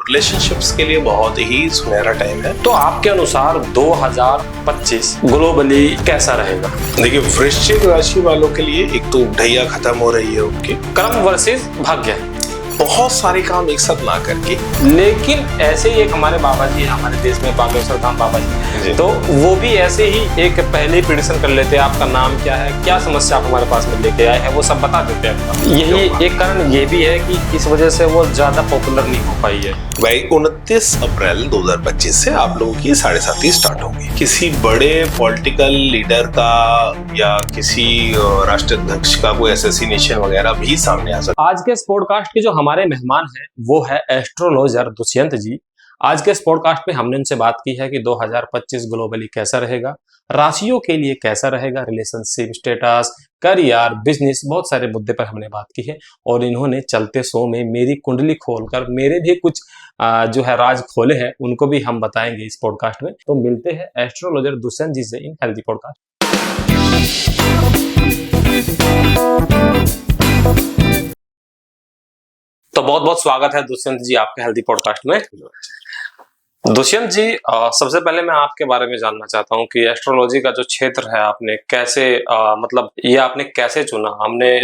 Relationships के लिए बहुत ही सुनहरा टाइम है। तो आपके अनुसार 2025 ग्लोबली कैसा रहेगा? देखिए, वृश्चिक राशि वालों के लिए एक तो ढैया खत्म हो रही है उनकी, कर्म वर्सेस भाग्य, बहुत सारे काम एक साथ ना करके। लेकिन ऐसे ही एक हमारे बाबा जी हैं हमारे देश में, बागेश्वर धाम बाबा जी, तो वो भी ऐसे ही एक पहले प्रिडिक्शन कर लेते हैं, आपका नाम क्या है, क्या समस्या आप हमारे पास में लेके आए हैं, वो सब बता देते हैं। यही एक कारण ये भी है कि इस वजह से वो ज्यादा पॉपुलर नहीं हो पाई है। भाई 29 अप्रैल 2025 से आप लोगों की 7:30 स्टार्ट होगी। किसी बड़े पॉलिटिकल लीडर का या किसी राष्ट्राध्यक्ष का कोई असैसिनेशन वगैरह भी सामने आ सकता है। आज के इस पॉडकास्ट के जो हमारे मेहमान हैं वो है एस्ट्रोलॉजर दुष्यंत जी। आज के इस पॉडकास्ट में हमने उनसे बात की है कि 2025 ग्लोबली कैसा रहेगा, राशियों के लिए कैसा रहेगा, रिलेशनशिप स्टेटस, करियर, बिजनेस, बहुत सारे मुद्दे पर हमने बात की है। और इन्होंने चलते शो में मेरी कुंडली खोलकर मेरे भी कुछ जो है राज खोले हैं, उनको भी हम बताएंगे इस पॉडकास्ट में। तो मिलते हैं एस्ट्रोलॉजर दुष्यंत जी से इन हेल्दी पॉडकास्ट। तो बहुत बहुत स्वागत है दुष्यंत जी आपके हेल्दी पॉडकास्ट में। दुष्यंत जी, सबसे पहले मैं आपके बारे में जानना चाहता हूँ कि एस्ट्रोलॉजी का जो क्षेत्र है आपने कैसे मतलब ये आपने कैसे चुना? हमने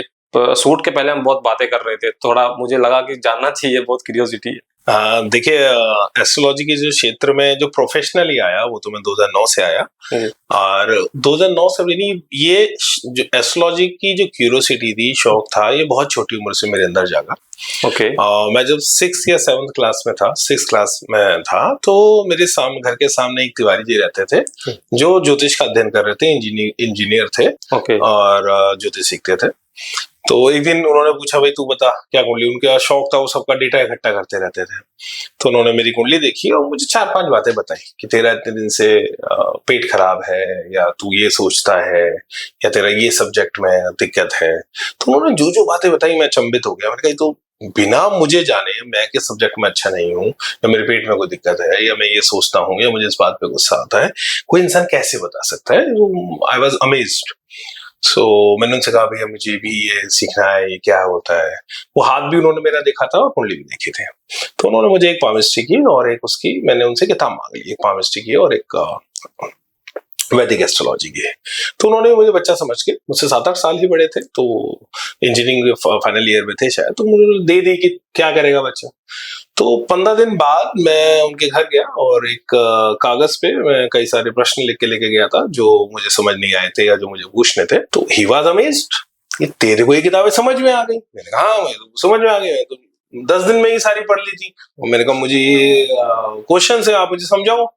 शूट के पहले हम बहुत बातें कर रहे थे, थोड़ा मुझे लगा कि जानना चाहिए, बहुत क्यूरियोसिटी है। देखिए, एस्ट्रोलॉजी के जो क्षेत्र में जो प्रोफेशनली आया वो तो मैं 2009 से आया। और 2009 से नहीं, ये जो एस्ट्रोलॉजी की जो क्यूरियोसिटी थी, शौक था, ये बहुत छोटी उम्र से मेरे अंदर जागा। मैं जब 6th या 7th क्लास में था, 6th क्लास में था, तो मेरे सामने घर के सामने एक तिवारी जी रहते थे जो ज्योतिष का अध्ययन कर रहे थे, इंजीनियर थे और ज्योतिष सीखते थे। तो एक दिन उन्होंने पूछा, भाई तू बता क्या कुंडली, उनका शौक था, वो सबका डेटा इकट्ठा करते रहते थे। तो उन्होंने मेरी कुंडली देखी और मुझे 4-5 बातें बताई कि तेरा इतने दिन से पेट खराब है, या तू ये सोचता है, या तेरा ये सब्जेक्ट में दिक्कत है। तो उन्होंने जो जो बातें बताई मैं अचंभित हो गया। मैंने कहा तो बिना मुझे जाने मैं किस सब्जेक्ट में अच्छा नहीं हूँ, या मेरे पेट में कोई दिक्कत है, या मैं ये सोचता हूँ, या मुझे इस बात पे गुस्सा आता है, कोई इंसान कैसे बता सकता है? I was amazed. सो मैंने उनसे कहा, भैया मुझे भी ये सीखना है, ये क्या होता है। वो हाथ भी उन्होंने मेरा देखा था और कुंडली भी देखी थी। तो उन्होंने मुझे एक पामिस्ट्री की और एक उसकी, मैंने उनसे किताब मांग ली, एक पामिस्ट्री की और एक वैदिक एस्ट्रोलॉजी की। तो उन्होंने मुझे बच्चा समझ के, मुझसे 7-8 साल ही बड़े थे, तो इंजीनियरिंग फाइनल ईयर में थे शायद, तो मुझे दे दी कि क्या करेगा बच्चा। तो 15 दिन बाद मैं उनके घर गया और एक कागज पे मैं कई सारे प्रश्न लिख के लेके गया था जो मुझे समझ नहीं आए थे या जो मुझे पूछने थे। तो ही वाज अमेज्ड कि तेरे को ये किताबें समझ में आ गई। मैंने कहा हाँ, मैं तो समझ में आ गई, मैं तो 10 दिन में ही सारी पढ़ ली थी। और मैंने कहा मुझे ये क्वेश्चन है, आप मुझे समझाओ।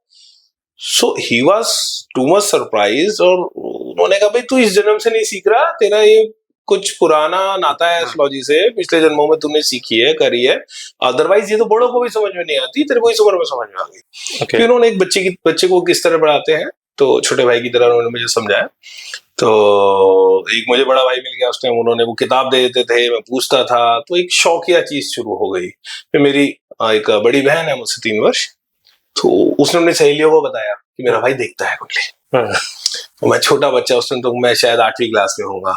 So he was too much surprise और उन्होंने कहा, भाई तू इस जन्म से नहीं सीख रहा, तेरा ये कुछ पुराना नाता है एस्ट्रोलॉजी से, पिछले जन्मों में तूने सीखी है, करी है, अदरवाइज ये तो बड़ों को भी समझ में नहीं आती, तेरे को इस उम्र में समझ में आ गई। फिर उन्होंने एक बच्चे को किस तरह पढ़ाते हैं, तो छोटे भाई की तरह उन्होंने मुझे समझाया। तो एक मुझे बड़ा भाई मिल गया उस टाइम, उन्होंने वो किताब दे देते थे, मैं पूछता था, तो एक शौकिया चीज शुरू हो गई। फिर मेरी एक बड़ी बहन है मुझसे 3 वर्ष, तो उसने अपनी सहेलियों को बताया कि मेरा भाई देखता है कुंडली। तो मैं छोटा बच्चा, उस टाइम तो मैं शायद 8वीं क्लास में होऊंगा,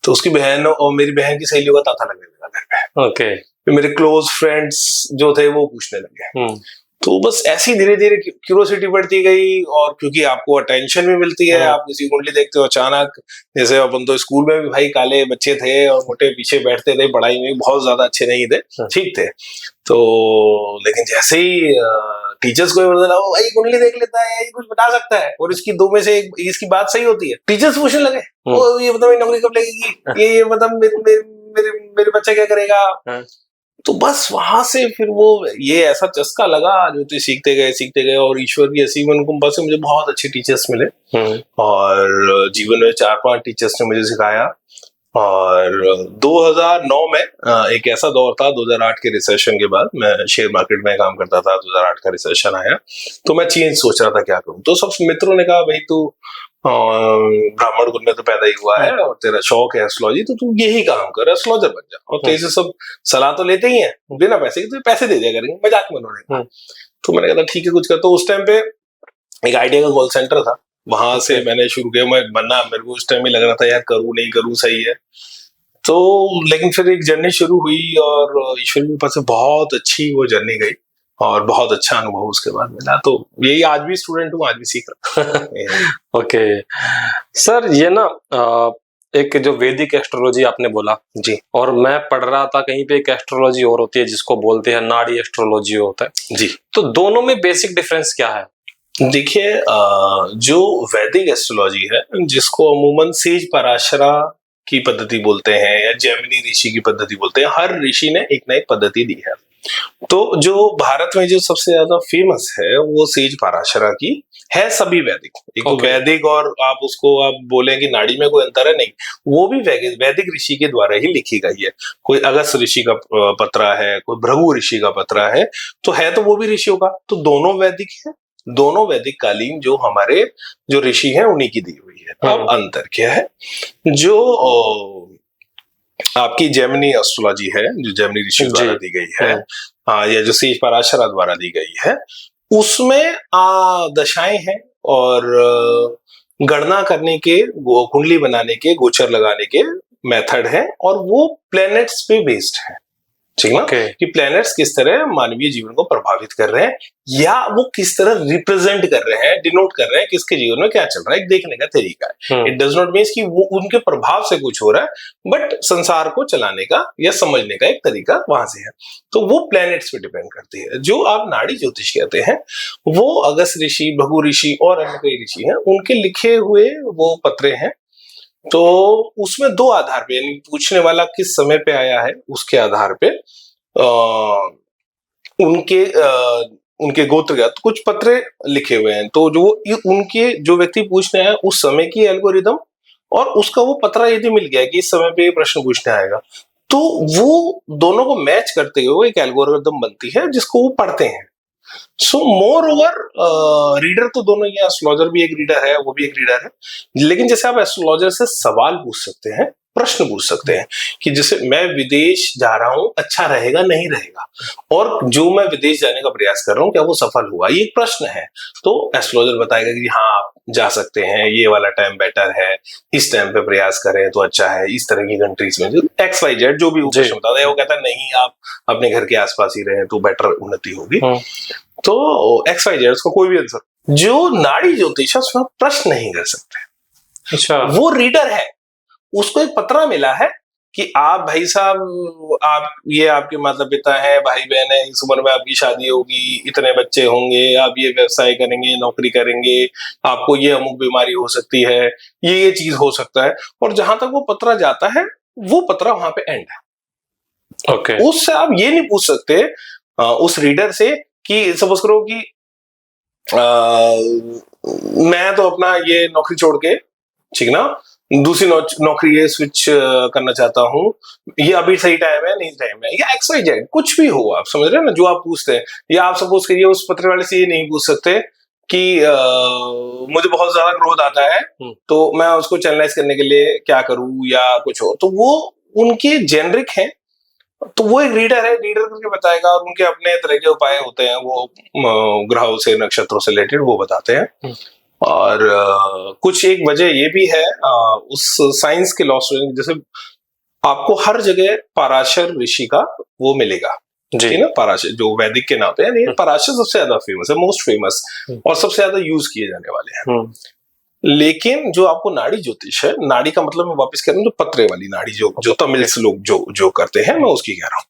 तो उसकी बहन और मेरी बहन की सहेलियों का तांता लगने लगा घर पे। फिर मेरे क्लोज फ्रेंड्स जो थे वो पूछने लगे। तो बस ऐसी धीरे धीरे क्यूरियोसिटी बढ़ती गई। और क्योंकि आपको अटेंशन भी मिलती है, आप किसी कुंडली देखते हो अचानक, जैसे अपन तो स्कूल में भी भाई काले बच्चे थे और मोटे पीछे बैठते थे, पढ़ाई में बहुत ज्यादा अच्छे नहीं थे, ठीक थे। तो लेकिन जैसे ही टीचर्स को पता लगा भाई कुंडली देख लेता है, ये कुछ बता सकता है, और इसकी 2 में से इसकी बात सही होती है, टीचर्स पूछने लगे ये मतलब नौकरी कब लगेगी, ये मतलब मेरे बच्चा क्या करेगा। तो बस वहां से फिर वो ये ऐसा चस्का लगा, जो तो सीखते गए और ईश्वर की ऐसी मन कुंभा से मुझे बहुत अच्छे टीचर्स मिले। और जीवन में 4-5 टीचर्स ने मुझे सिखाया। और 2009 में एक ऐसा दौर था, 2008 के रिसेशन के बाद, मैं शेयर मार्केट में काम करता था, 2008 का रिसेशन आया, तो मैं चेंज सोच रहा था क्या करूं। तो सब मित्रों ने कहा, भाई तू ब्राह्मण कुल में तो पैदा ही हुआ है और तेरा शौक है एस्ट्रोलॉजी, तो तू यही काम कर, एस्ट्रोलॉजर बन जा। और तेरे से सब सलाह तो लेते ही हैं बिना पैसे के, तो पैसे दे दिया करेंगे, मजाक में उन्होंने। तो मैंने कहा ठीक है कुछ कर। तो उस टाइम पे एक आइडिया का कॉल सेंटर था, वहां से मैंने शुरू किया। मैं बनना, मेरे को उस टाइम ही लग रहा था यार करूँ नहीं करूँ, सही है। तो लेकिन फिर एक जर्नी शुरू हुई और ईश्वर की कृपा से बहुत अच्छी वो जर्नी गई। और बहुत अच्छा अनुभव उसके बाद मिला। तो यही, आज भी स्टूडेंट हूँ, आज भी सीख रहा हूँ। ओके सर, ये ना एक जो वैदिक एस्ट्रोलॉजी आपने बोला जी और मैं पढ़ रहा था कहीं पे एक एस्ट्रोलॉजी और होती है जिसको बोलते हैं नाड़ी एस्ट्रोलॉजी होता है जी। तो दोनों में बेसिक डिफरेंस क्या है? देखिए, जो वैदिक एस्ट्रोलॉजी है, जिसको अमूमन सेज पराशरा की पद्धति बोलते हैं या जैमिनी ऋषि की पद्धति बोलते हैं, हर ऋषि ने एक ना एक पद्धति दी है। तो जो भारत में जो सबसे ज्यादा फेमस है वो सेज पराशरा की है। सभी वैदिक, एक तो वैदिक, और आप उसको आप बोले कि नाड़ी में कोई अंतर है, नहीं, वो भी वैदिक ऋषि के द्वारा ही लिखी गई है। कोई अगस्त ऋषि का पत्रा है, कोई भृगु ऋषि का पत्रा है, तो है तो वो भी ऋषियों का, तो दोनों वैदिक है। दोनों वैदिक कालीन जो हमारे जो ऋषि हैं उन्हीं की दी हुई है। अब अंतर क्या है, जो आपकी जैमिनी एस्ट्रोलॉजी है, जो जैमिनी ऋषि द्वारा दी गई है, या जो सेज पराशरा द्वारा दी गई है, उसमें दशाएं हैं और गणना करने के, कुंडली बनाने के, गोचर लगाने के मेथड है, और वो प्लैनेट्स पे बेस्ड है। ठीक ना, कि प्लैनेट्स किस तरह मानवीय जीवन को प्रभावित कर रहे हैं, या वो किस तरह रिप्रेजेंट कर रहे हैं, डिनोट कर रहे हैं किसके जीवन में क्या चल रहा है, एक देखने का तरीका है। इट डज नॉट मीन्स कि वो उनके प्रभाव से कुछ हो रहा है, बट संसार को चलाने का या समझने का एक तरीका वहां से है। तो वो प्लैनेट्स पे डिपेंड करती है। जो आप नाड़ी ज्योतिष कहते हैं, वो अगस्त ऋषि, भृगु ऋषि और अन्य कई ऋषि हैं, उनके लिखे हुए वो पत्रे हैं। तो उसमें दो आधार पे, यानी पूछने वाला किस समय पे आया है उसके आधार पे उनके गोत्रगत कुछ पत्रे लिखे हुए हैं। तो जो उनके जो व्यक्ति पूछने आए उस समय की एल्गोरिदम और उसका वो पत्रा यदि मिल गया कि इस समय पे ये प्रश्न पूछने आएगा, तो वो दोनों को मैच करते हुए एक एल्गोरिदम बनती है जिसको वो पढ़ते हैं। सो मोर ओवर रीडर तो दोनों, ये एस्ट्रोलॉजर भी एक रीडर है, वो भी एक रीडर है, लेकिन जैसे आप एस्ट्रोलॉजर से सवाल पूछ सकते हैं, प्रश्न पूछ सकते हैं कि जैसे मैं विदेश जा रहा हूं, अच्छा रहेगा नहीं रहेगा, और जो मैं विदेश जाने का प्रयास कर रहा हूं क्या वो सफल हुआ, ये एक प्रश्न है। तो एस्ट्रोलॉजर बताएगा कि हाँ आप जा सकते हैं, ये वाला टाइम बेटर है, इस टाइम पे प्रयास करें तो अच्छा है, इस तरह की कंट्रीज में XYZ जो भी वो प्रश्न बताता है, वो कहता है नहीं आप अपने घर के आसपास ही रहे तो बेटर उन्नति होगी। तो XYZ उसको कोई भी आंसर। जो नाड़ी ज्योतिष है उसमें प्रश्न नहीं कर सकते। अच्छा, वो रीडर है, उसको एक पत्रा मिला है कि आप भाई साहब, आप ये आपके माता पिता है, भाई बहन है, इस उम्र में आपकी शादी होगी, इतने बच्चे होंगे, आप ये व्यवसाय करेंगे, नौकरी करेंगे, आपको ये अमुक बीमारी हो सकती है, ये चीज हो सकता है, और जहां तक वो पत्रा जाता है वो पत्रा वहां पे एंड है। ओके। उससे आप ये नहीं पूछ सकते उस रीडर से कि सपोज करो कि मैं तो अपना ये नौकरी छोड़ के, ठीक ना, दूसरी नौकरी ये स्विच करना चाहता हूँ, ये अभी सही टाइम है नहीं टाइम है, या XYZ कुछ भी हो, आप समझ रहे हैं ना जो आप पूछते हैं। या आप सपोज करिए उस पत्र वाले से ये नहीं पूछ सकते कि मुझे बहुत ज्यादा क्रोध आता है तो मैं उसको चैनलाइज करने के लिए क्या करूं या कुछ हो, तो वो उनके जेनरिक हैं। तो वो एक रीडर है, रीडर करके बताएगा, और उनके अपने तरह के उपाय होते हैं, वो ग्रहों से, नक्षत्रों से रिलेटेड वो बताते हैं। और कुछ एक वजह ये भी है उस साइंस के लॉ, जैसे आपको हर जगह पराशर ऋषि का वो मिलेगा, ठीक ना, पराशर जो वैदिक के नाम पे है, पराशर सबसे ज्यादा फेमस है, मोस्ट फेमस, और सबसे ज्यादा यूज किए जाने वाले हैं। लेकिन जो आपको नाड़ी ज्योतिष है, नाड़ी का मतलब मैं वापस कह रहा हूँ जो पत्रे वाली नाड़ी, जो तमिल से लोग जो करते हैं, मैं उसकी कह रहा हूँ।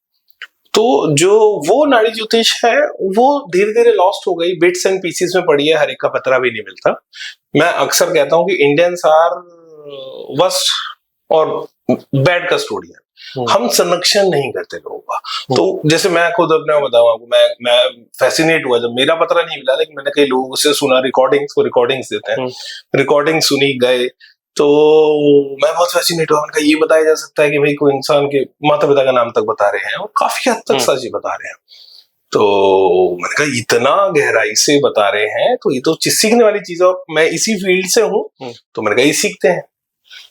तो जो वो नाड़ी ज्योतिष है वो धीरे धीरे लॉस्ट हो गई, बिट्स एंड पीसेस में पड़ी है, हर एक का पत्रा भी नहीं मिलता। मैं अक्सर कहता हूँ कि इंडियंस आर वर्स्ट और बैड कस्टोडियन, हम संरक्षण नहीं करते लोगों का। तो जैसे मैं खुद अपने बताऊं आपको, मैं फैसिनेट हुआ जब मेरा पत्रा नहीं मिला, लेकिन मैंने कई लोगों से सुना, रिकॉर्डिंग्स देते हैं, रिकॉर्डिंग सुनी गए, तो मैं बहुत फैसिनेट हुआ। उनका ये बताया जा सकता है कि भाई कोई इंसान के माता पिता का नाम तक बता रहे हैं और काफी हद तक सच ही बता रहे हैं। तो मैंने कहा इतना गहराई से बता रहे हैं तो ये तो सीखने वाली चीज है, मैं इसी फील्ड से हूँ, तो मैंने कहा ये सीखते हैं।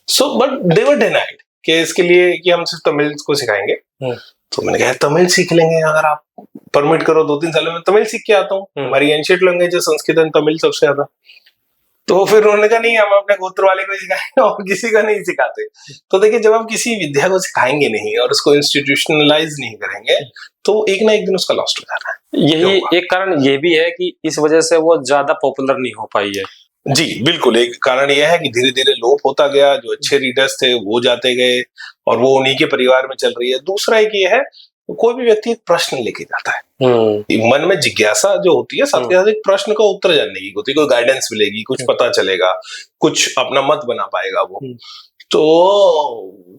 So but they were denied कि इसके लिए कि हम सिर्फ तमिल को सिखाएंगे। तो मैंने कहा तमिल सीख लेंगे, अगर आप परमिट करो 2-3 सालों में तमिल सीख के आता हूँ। हमारी एंशिएंट लैंग्वेज है संस्कृत एंड तमिल सबसे ज्यादा। तो फिर उन्होंने कहा नहीं, हम अपने गोत्र वाले को ही सिखाएंगे और किसी का नहीं सिखाते। तो देखिए, जब हम किसी विद्या को सिखाएंगे नहीं और उसको इंस्टीट्यूशनलाइज नहीं करेंगे तो एक ना एक दिन उसका लॉस्ट हो जाना है। यही एक कारण ये भी है कि इस वजह से वो ज्यादा पॉपुलर नहीं हो पाई है। जी बिल्कुल, एक कारण यह है कि धीरे धीरे लोप होता गया, जो अच्छे रीडर्स थे वो जाते गए और वो उन्हीं के परिवार में चल रही है। दूसरा एक ये है, कोई भी व्यक्ति एक प्रश्न लेके जाता है, मन में जिज्ञासा जो होती है, साथ के साथ एक प्रश्न का उत्तर जानने की होती है, कोई गाइडेंस मिलेगी, कुछ पता चलेगा, कुछ अपना मत बना पाएगा वो। तो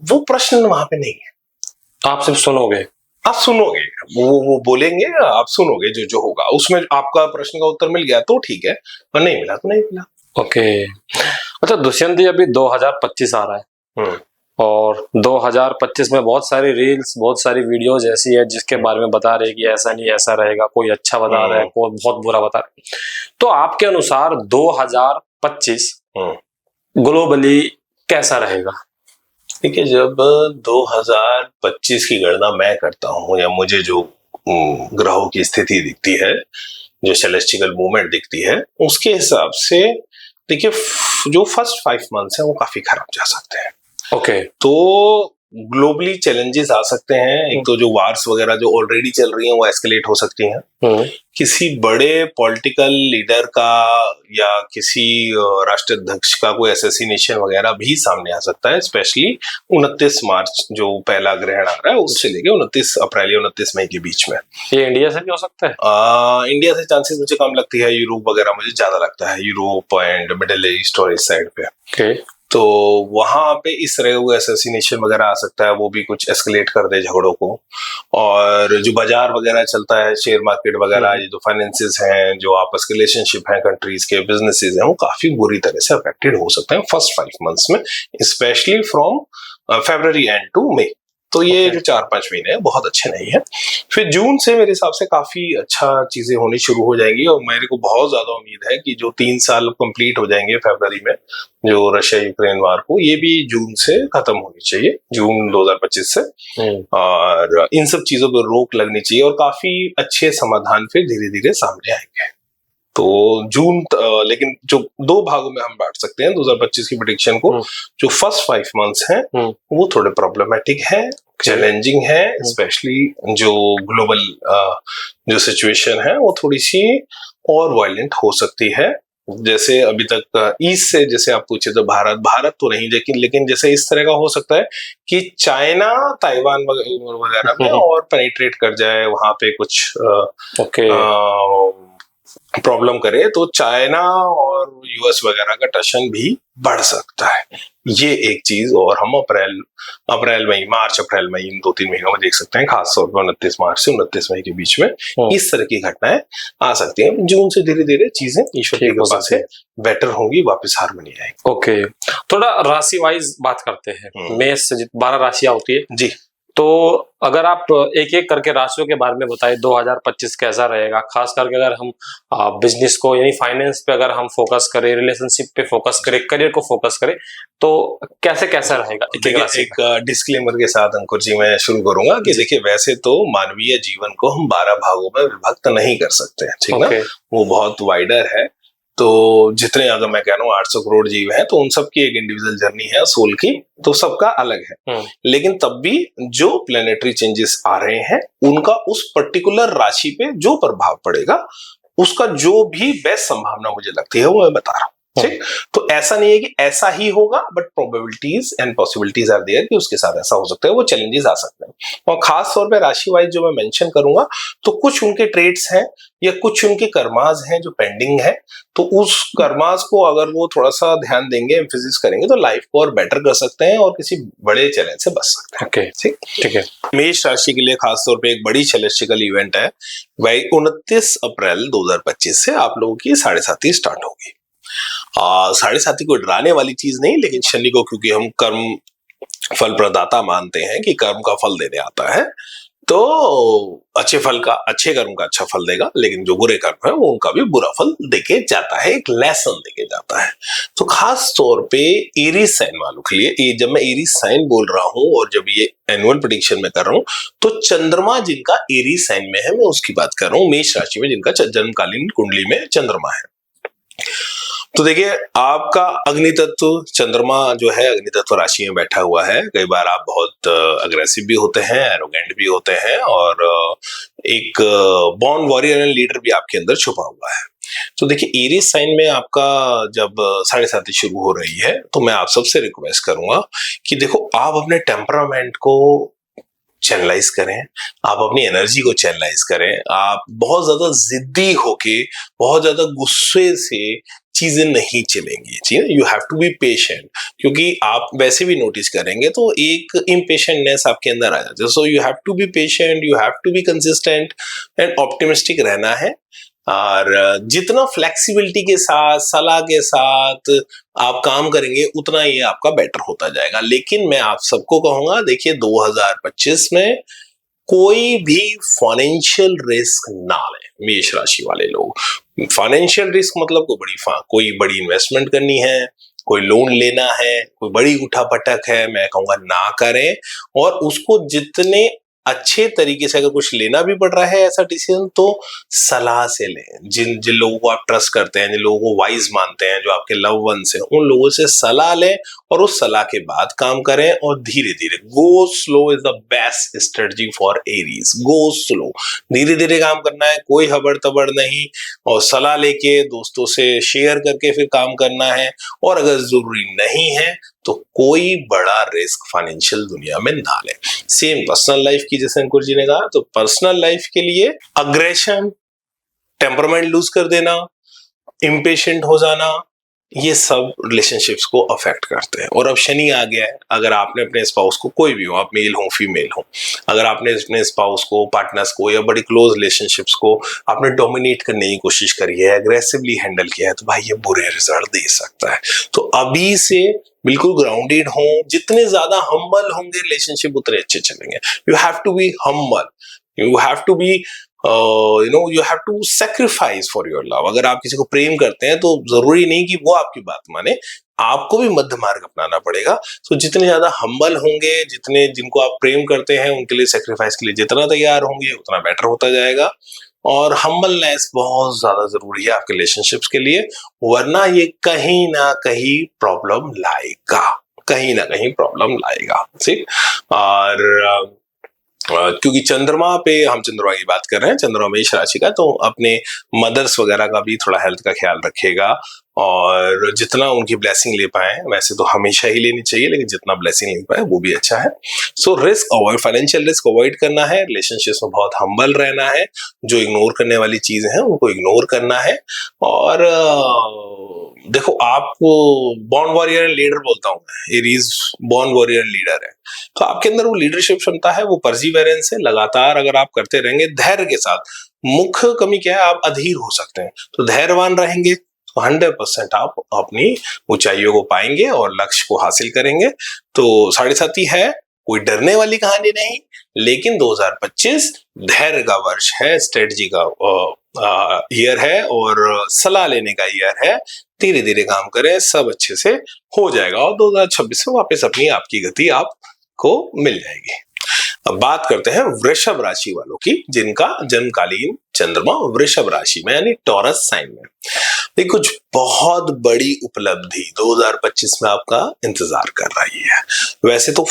वो प्रश्न वहां पे नहीं है। आप सिर्फ सुनोगे, आप सुनोगे, वो बोलेंगे, आप सुनोगे, जो होगा उसमें आपका प्रश्न का उत्तर मिल गया तो ठीक है, और नहीं मिला तो नहीं मिला। ओके। अच्छा दुष्यंत जी, अभी 2025 आ रहा है और 2025 में बहुत सारी रील्स, बहुत सारी वीडियोज ऐसी है जिसके बारे में बता रहे हैं कि ऐसा नहीं ऐसा रहेगा, कोई अच्छा बता रहा है, कोई बहुत बुरा बता रहा है। तो आपके अनुसार 2025 ग्लोबली कैसा रहेगा? देखिए, जब 2025 की गणना मैं करता हूँ या मुझे जो ग्रहों की स्थिति दिखती है, जो सेलेस्टिकल मूवमेंट दिखती है, उसके हिसाब से देखिए जो फर्स्ट 5 मंथ्स है वो काफी खराब जा सकते हैं। ओके। तो ग्लोबली चैलेंजेस आ सकते हैं। एक तो जो वार्स वगैरह जो ऑलरेडी चल रही हैं वो एस्केलेट हो सकती हैं। किसी बड़े पॉलिटिकल लीडर का या किसी राष्ट्राध्यक्ष का कोई असैसिनेशन वगैरह भी सामने आ सकता है, स्पेशली 29 मार्च जो पहला ग्रहण आ रहा है उससे लेके 29 अप्रैल या 29 मई के बीच में। ये इंडिया से भी हो सकता है? इंडिया से चांसेस मुझे कम लगती है, यूरोप वगैरह मुझे ज्यादा लगता है, यूरोप एंड मिडिल ईस्ट और इस साइड पे। तो वहां पे इस तरह का असैसिनेशन वगैरह आ सकता है, वो भी कुछ एस्केलेट कर दे झगड़ों को। और जो बाजार वगैरह चलता है, शेयर मार्केट वगैरह, ये जो फाइनेंसेस हैं, जो आपस के रिलेशनशिप हैं, कंट्रीज के बिजनेसेस हैं, वो काफी बुरी तरह से अफेक्टेड हो सकते हैं फर्स्ट 5 मंथ्स में, specially from February end to May. तो ये जो 4-5 महीने हैं बहुत अच्छे नहीं है। फिर जून से मेरे हिसाब से काफी अच्छा चीजें होनी शुरू हो जाएंगी और मेरे को बहुत ज्यादा उम्मीद है कि जो 3 साल कंप्लीट हो जाएंगे फरवरी में जो रशिया यूक्रेन वार को, ये भी जून से खत्म होनी चाहिए, जून 2025 से। और इन सब चीजों पर रोक लगनी चाहिए और काफी अच्छे समाधान फिर धीरे धीरे सामने आएंगे। तो जून लेकिन जो 2 भागों में हम बांट सकते हैं 2025 की प्रेडिक्शन को। जो फर्स्ट 5 मंथ्स हैं वो थोड़े प्रॉब्लमेटिक है, चैलेंजिंग है, स्पेशली जो ग्लोबल जो सिचुएशन है वो थोड़ी सी और वायलेंट हो सकती है। जैसे अभी तक ईस्ट से जैसे आप पूछे तो भारत तो नहीं, लेकिन जैसे इस तरह का हो सकता है कि चाइना ताइवान वगैरह में और पेनिट्रेट कर जाए, वहां पे कुछ प्रॉब्लम करे तो चाइना और यूएस वगैरह का टेंशन भी बढ़ सकता है। ये एक चीज, और हम अप्रैल मई, मार्च अप्रैल मई इन 2-3 महीनों में देख सकते हैं, खासतौर पर 29 मार्च से 29 मई के बीच में इस तरह की घटनाएं आ सकती हैं। जून से धीरे धीरे चीजें ईश्वर की कृपा से बेटर होंगी, वापस हारमोनी आएगी। ओके, थोड़ा राशि वाइज बात करते हैं। मेष से 12 राशियां होती है जी, तो अगर आप एक एक करके राशियों के बारे में बताएं 2025 कैसा रहेगा, खास करके अगर हम बिजनेस को यानी फाइनेंस पे अगर हम फोकस करें, रिलेशनशिप पे फोकस करें, करियर को फोकस करें, तो कैसा रहेगा? एक डिस्क्लेमर के साथ अंकुर जी मैं शुरू करूंगा कि देखिए वैसे तो मानवीय जीवन को हम 12 भागों में विभक्त नहीं कर सकते हैं, ठीक ना, वो बहुत वाइडर है। तो जितने, अगर मैं कह रहा हूँ 800 करोड़ जीव हैं तो उन सबकी एक इंडिविजुअल जर्नी है सोल की, तो सबका अलग है। लेकिन तब भी जो प्लेनेटरी चेंजेस आ रहे हैं उनका उस पर्टिकुलर राशि पे जो प्रभाव पड़ेगा उसका जो भी बेस्ट संभावना मुझे लगती है वो मैं बता रहा हूँ, ठीक। तो ऐसा नहीं है कि ऐसा ही होगा, but probabilities and possibilities are there कि उसके साथ ऐसा हो सकता है, वो चैलेंजेस आ सकते हैं। और खास तौर पे राशि वाइज जो मैं मेंशन करूंगा तो कुछ उनके ट्रेड्स हैं या कुछ उनके कर्माज हैं जो पेंडिंग है, तो उस कर्माज को अगर वो थोड़ा सा ध्यान देंगे, एम्फेसिस करेंगे, तो लाइफ को और बेटर कर सकते हैं और किसी बड़े चैलेंज से बच सकते हैं। ठीक है। मेष राशि के लिए खासतौर पे एक बड़ी सेलेस्टिकल इवेंट है भाई, 29 अप्रैल 2025 से आप लोगों की 7.5 स्टार्ट होगी। 7.5 कोई डराने वाली चीज नहीं, लेकिन शनि को क्योंकि हम कर्म फल प्रदाता मानते हैं कि कर्म का फल देने आता है, तो अच्छे कर्म का अच्छा फल देगा, लेकिन जो बुरे कर्म है वो उनका भी बुरा फल देके जाता है, एक लेसन देके जाता है। तो खास तौर पे एरीज साइन वालों के लिए, जब मैं एरीज साइन बोल रहा हूं और जब ये एनुअल प्रेडिक्शन में कर रहा हूं, तो चंद्रमा जिनका एरीज साइन में है मैं उसकी बात कर रहा हूं, मेष राशि में जिनका जन्मकालीन कुंडली में चंद्रमा है। तो देखिए, आपका अग्नि तत्व चंद्रमा जो है अग्नि तत्व राशि में बैठा हुआ है। कई बार आप बहुत अग्रेसिव भी होते हैं, एरोगेंट भी होते हैं, और एक बॉर्न वॉरियर एंड लीडर भी आपके अंदर छुपा हुआ है। तो देखिए, एरीज साइन में आपका जब 7.5 शुरू हो रही है, तो मैं आप सबसे रिक्वेस्ट करूंगा कि देखो, आप अपने टेम्परामेंट को चैनलाइज करें, आप अपनी एनर्जी को चैनलाइज करें। आप बहुत ज्यादा जिद्दी होके, बहुत ज्यादा गुस्से से चीजें नहीं चलेंगी। ठीक है, you have to be patient, क्योंकि आप वैसे भी नोटिस करेंगे तो एक इम्पेशेंटनेस आपके अंदर आ जाती है। So you have to be patient, you have to be consistent and optimistic रहना है। और जितना फ्लेक्सिबिलिटी के साथ, सलाह के साथ आप काम करेंगे, उतना ये आपका बेटर होता जाएगा। लेकिन मैं आप सबको कहूंगा, देखिए 2025 में कोई भी फाइनेंशियल रिस्क ना लें। मेष राशि वाले लोग, फाइनेंशियल रिस्क मतलब कोई बड़ी इन्वेस्टमेंट करनी है, कोई लोन लेना है, कोई बड़ी उठापटक है, मैं कहूंगा ना करें। और उसको जितने अच्छे तरीके से, अगर कुछ लेना भी पड़ रहा है ऐसा डिसीजन, तो सलाह से लें। जिन जिन लोगों को आप ट्रस्ट करते हैं, जिन लोगों को वाइज मानते हैं, जो आपके लव वंस हैं, उन लोगों से सलाह लें और उस सलाह के बाद काम करें। और धीरे धीरे, go slow is the best strategy for Aries. Go slow, धीरे धीरे काम करना है, कोई हबड़ तबड़ नहीं, और सलाह लेके दोस्तों से शेयर करके फिर काम करना है। और अगर जरूरी नहीं है तो कोई बड़ा रिस्क फाइनेंशियल दुनिया में ना ले। सेम पर्सनल लाइफ की, जैसे अंकुर जी ने कहा, तो पर्सनल लाइफ के लिए अग्रेशन, टेम्परामेंट लूज कर देना, इम्पेशेंट हो जाना, ये सब रिलेशनशिप्स को अफेक्ट करते हैं। और अब शनि आ गया है। अगर आपने अपने स्पाउस को, कोई भी हो, आप मेल हो फीमेल हो, अगर आपने अपने स्पाउस को, पार्टनर्स को, या बड़ी क्लोज रिलेशनशिप्स को आपने डोमिनेट करने की कोशिश करी है, एग्रेसिवली हैंडल किया है, तो भाई ये बुरे रिजल्ट दे सकता है। तो अभी से बिल्कुल ग्राउंडेड हो। जितने ज्यादा हम्बल होंगे रिलेशनशिप, उतने अच्छे चलेंगे। You have to be humble, you have to be you have to sacrifice for your love. अगर आप किसी को प्रेम करते हैं तो जरूरी नहीं कि वो आपकी बात माने, आपको भी मध्य मार्ग अपनाना पड़ेगा। तो जितने ज्यादा हम्बल होंगे, जितने जिनको आप प्रेम करते हैं, उनके लिए सेक्रीफाइस के लिए जितना तैयार होंगे, उतना बेटर होता जाएगा। और हम्बलनेस बहुत ज्यादा जरूरी है आपके रिलेशनशिप्स के लिए, वरना ये कहीं ना कहीं प्रॉब्लम लाएगा, कहीं ना कहीं प्रॉब्लम लाएगा। ठीक। और क्योंकि चंद्रमा पे, हम चंद्रमा की बात कर रहे हैं, चंद्रमा मेष राशि का, तो अपने मदर्स वगैरह का भी थोड़ा हेल्थ का ख्याल रखेगा। और जितना उनकी ब्लेसिंग ले पाए, वैसे तो हमेशा ही लेनी चाहिए, लेकिन जितना ब्लेसिंग ले पाए वो भी अच्छा है। So risk avoid, financial risk avoid करना है, रिलेशनशिप्स में बहुत हम्बल रहना है, जो इग्नोर करने वाली चीजें हैं उनको इग्नोर करना है। और देखो, आपको बॉर्न वॉरियर लीडर बोलता हूं मैं, एरीज बॉर्न वॉरियर लीडर है, तो आपके अंदर वो लीडरशिप क्षमता है, वो परसिवेरेंस है। लगातार अगर आप करते रहेंगे धैर्य के साथ, मुख्य कमी क्या है, आप अधीर हो सकते हैं, तो धैर्यवान रहेंगे तो 100% आप अपनी ऊंचाइयों को पाएंगे और लक्ष्य को हासिल करेंगे। तो 7.5 है, कोई डरने वाली कहानी नहीं, लेकिन 2025 धैर्य का वर्ष है, स्ट्रेटजी का ईयर है, और सलाह लेने का ईयर है। धीरे धीरे काम करें, सब अच्छे से हो जाएगा, और 2026 में वापस अपनी आपकी गति आपको मिल जाएगी। अब बात करते हैं वृषभ राशि वालों की, जिनका जन्मकालीन चंद्रमा वृषभ राशि में, यानी टॉरस साइन में। देखो, कुछ बहुत बड़ी उपलब्धि 2025 में आपका इंतजार कर रही है। वैसे तो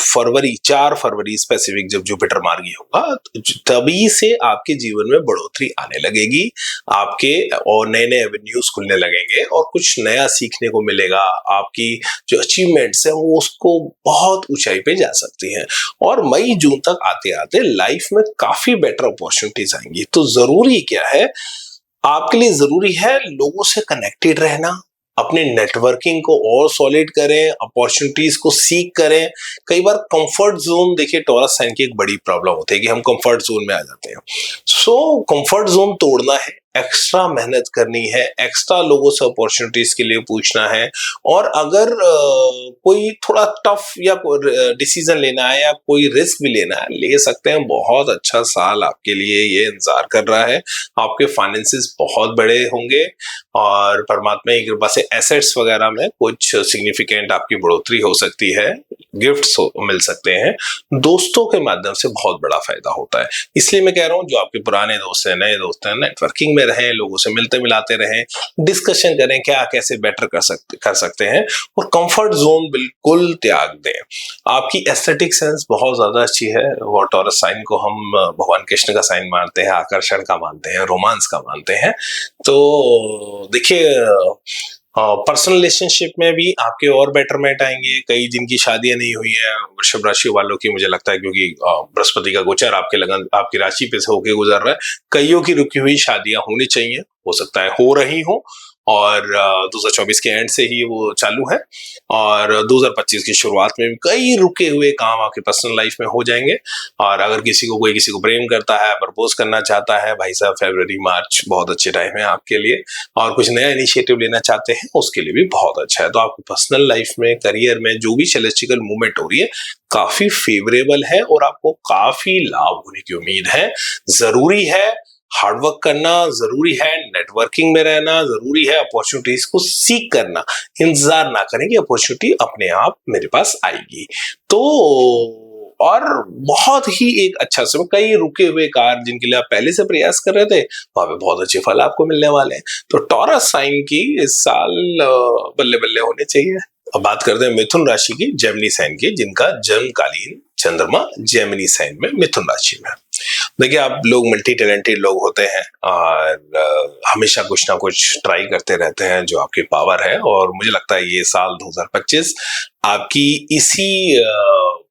4 फरवरी स्पेसिफिक जब जुपिटर मार्गी होगा, तभी से आपके जीवन में बढ़ोतरी आने लगेगी, आपके और नए नए एवेन्यूज खुलने लगेंगे, और कुछ नया सीखने को मिलेगा। आपकी जो अचीवमेंट्स है वो उसको बहुत ऊंचाई पे जा सकती हैं। और मई जून तक आते आते लाइफ में काफी बेटर अपॉर्चुनिटीज आएंगी। तो जरूरी क्या है, आपके लिए जरूरी है लोगों से कनेक्टेड रहना, अपने नेटवर्किंग को और सॉलिड करें, अपॉर्चुनिटीज को सीख करें। कई बार कंफर्ट जोन, देखिए टॉरस साइन की एक बड़ी प्रॉब्लम होती है कि हम कंफर्ट जोन में आ जाते हैं। सो कंफर्ट जोन तोड़ना है, एक्स्ट्रा मेहनत करनी है, एक्स्ट्रा लोगों से अपॉर्चुनिटीज के लिए पूछना है। और अगर कोई थोड़ा टफ या डिसीजन लेना है या कोई रिस्क भी लेना है, ले सकते हैं। बहुत अच्छा साल आपके लिए ये इंतजार कर रहा है। आपके फाइनेंसेस बहुत बड़े होंगे, और परमात्मा की कृपा से एसेट्स वगैरह में कुछ सिग्निफिकेंट आपकी बढ़ोतरी हो सकती है, गिफ्ट्स मिल सकते हैं, दोस्तों के माध्यम से बहुत बड़ा फायदा होता है। इसलिए मैं कह रहा हूं, जो आपके पुराने दोस्त हैं, नए दोस्त हैं, नेटवर्किंग में रहें, लोगों से मिलते मिलाते रहें, डिस्कशन करें क्या कैसे बेटर कर सकते हैं, और कंफर्ट जोन बिल्कुल त्याग दें। आपकी एस्थेटिक सेंस बहुत ज्यादा अच्छी है। वो टॉरस साइन को हम भगवान कृष्ण का साइन मानते हैं, आकर्षण का मानते हैं, रोमांस का मानते हैं। तो देखिए, पर्सनल रिलेशनशिप में भी आपके और बेटरमेंट आएंगे। कई जिनकी शादियां नहीं हुई है वृषभ राशि वालों की, मुझे लगता है क्योंकि बृहस्पति का गोचर आपके लगन आपकी राशि पे से होके गुजर रहा है, कईयों की रुकी हुई शादियां होनी चाहिए, हो सकता है हो रही हो, और 2024 के एंड से ही वो चालू है, और 2025 की शुरुआत में भी कई रुके हुए काम आपके पर्सनल लाइफ में हो जाएंगे। और अगर कोई किसी को प्रेम करता है, प्रपोज करना चाहता है, भाई साहब फरवरी मार्च बहुत अच्छे टाइम है आपके लिए, और कुछ नया इनिशिएटिव लेना चाहते हैं उसके लिए भी बहुत अच्छा है। तो आपकी पर्सनल लाइफ में, करियर में जो भी सेलेस्टिकल मूवमेंट हो रही है काफी फेवरेबल है, और आपको काफी लाभ होने की उम्मीद है। जरूरी है हार्डवर्क करना, जरूरी है नेटवर्किंग में रहना, जरूरी है अपॉर्चुनिटीज को सीख करना। इंतजार ना करें कि अपॉर्चुनिटी अपने आप मेरे पास आएगी। तो और बहुत ही एक अच्छा समय, कई रुके हुए कार्य जिनके लिए आप पहले से प्रयास कर रहे थे वहां पे बहुत अच्छे फल आपको मिलने वाले हैं। तो टॉरस साइन की इस साल बल्ले बल्ले होने चाहिए। अब बात करते हैं मिथुन राशि की, जेमिनी साइन की, जिनका जन्मकालीन चंद्रमा जेमिनी साइन में मिथुन राशि में। देखिए, आप लोग मल्टी टैलेंटेड लोग होते हैं, और हमेशा कुछ ना कुछ ट्राई करते रहते हैं जो आपकी पावर है, और मुझे लगता है ये साल 2025 आपकी इसी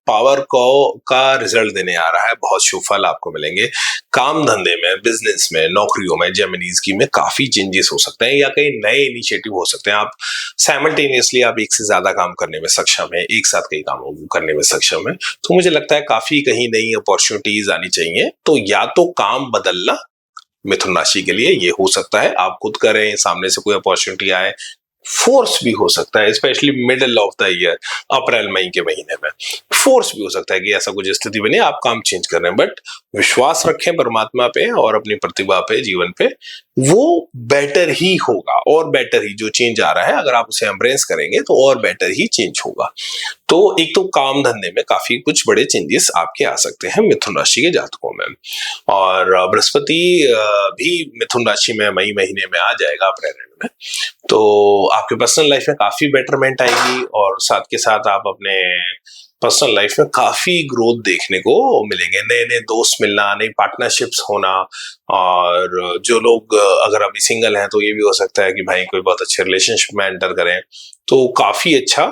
पावर को का रिजल्ट देने आ रहा है। बहुत शुभ फल आपको मिलेंगे। काम धंधे में, बिजनेस में, नौकरियों में, जेमिनीज की में काफी चेंजेस हो सकते हैं, या कई नए इनिशिएटिव हो सकते हैं। आप साइमल्टेनियसली आप एक से ज्यादा काम करने में सक्षम है, एक साथ कई कामों को करने में सक्षम है। तो मुझे लगता है काफी कहीं नई अपॉर्चुनिटीज आनी चाहिए। तो या तो काम बदलना मिथुन राशि के लिए ये हो सकता है, आप खुद करें, सामने से कोई अपॉर्चुनिटी आए, फोर्स भी हो सकता है, specially middle of the year, April May के महीने में फोर्स भी हो सकता है कि ऐसा कुछ स्थिति बने, आप काम चेंज कर रहे हैं। बट विश्वास रखें परमात्मा पे और अपनी प्रतिभा पे, जीवन पे, वो बेटर ही होगा, और बेटर ही जो चेंज आ रहा है अगर आप उसे एम्ब्रेस करेंगे तो और बेटर ही चेंज होगा। तो एक तो काम धंधे में काफी कुछ बड़े चेंजेस आपके आ सकते हैं मिथुन राशि के जातकों में। और बृहस्पति भी मिथुन राशि में मई महीने में आ जाएगा, अप्रैल में। तो आपके पर्सनल लाइफ में काफी बेटरमेंट आएगी, और साथ के साथ आप अपने पर्सनल लाइफ में काफी ग्रोथ देखने को मिलेंगे। नए नए दोस्त मिलना, नई पार्टनरशिप्स होना, और जो लोग अगर अभी सिंगल हैं तो ये भी हो सकता है कि भाई कोई बहुत अच्छे रिलेशनशिप में एंटर करें। तो काफी अच्छा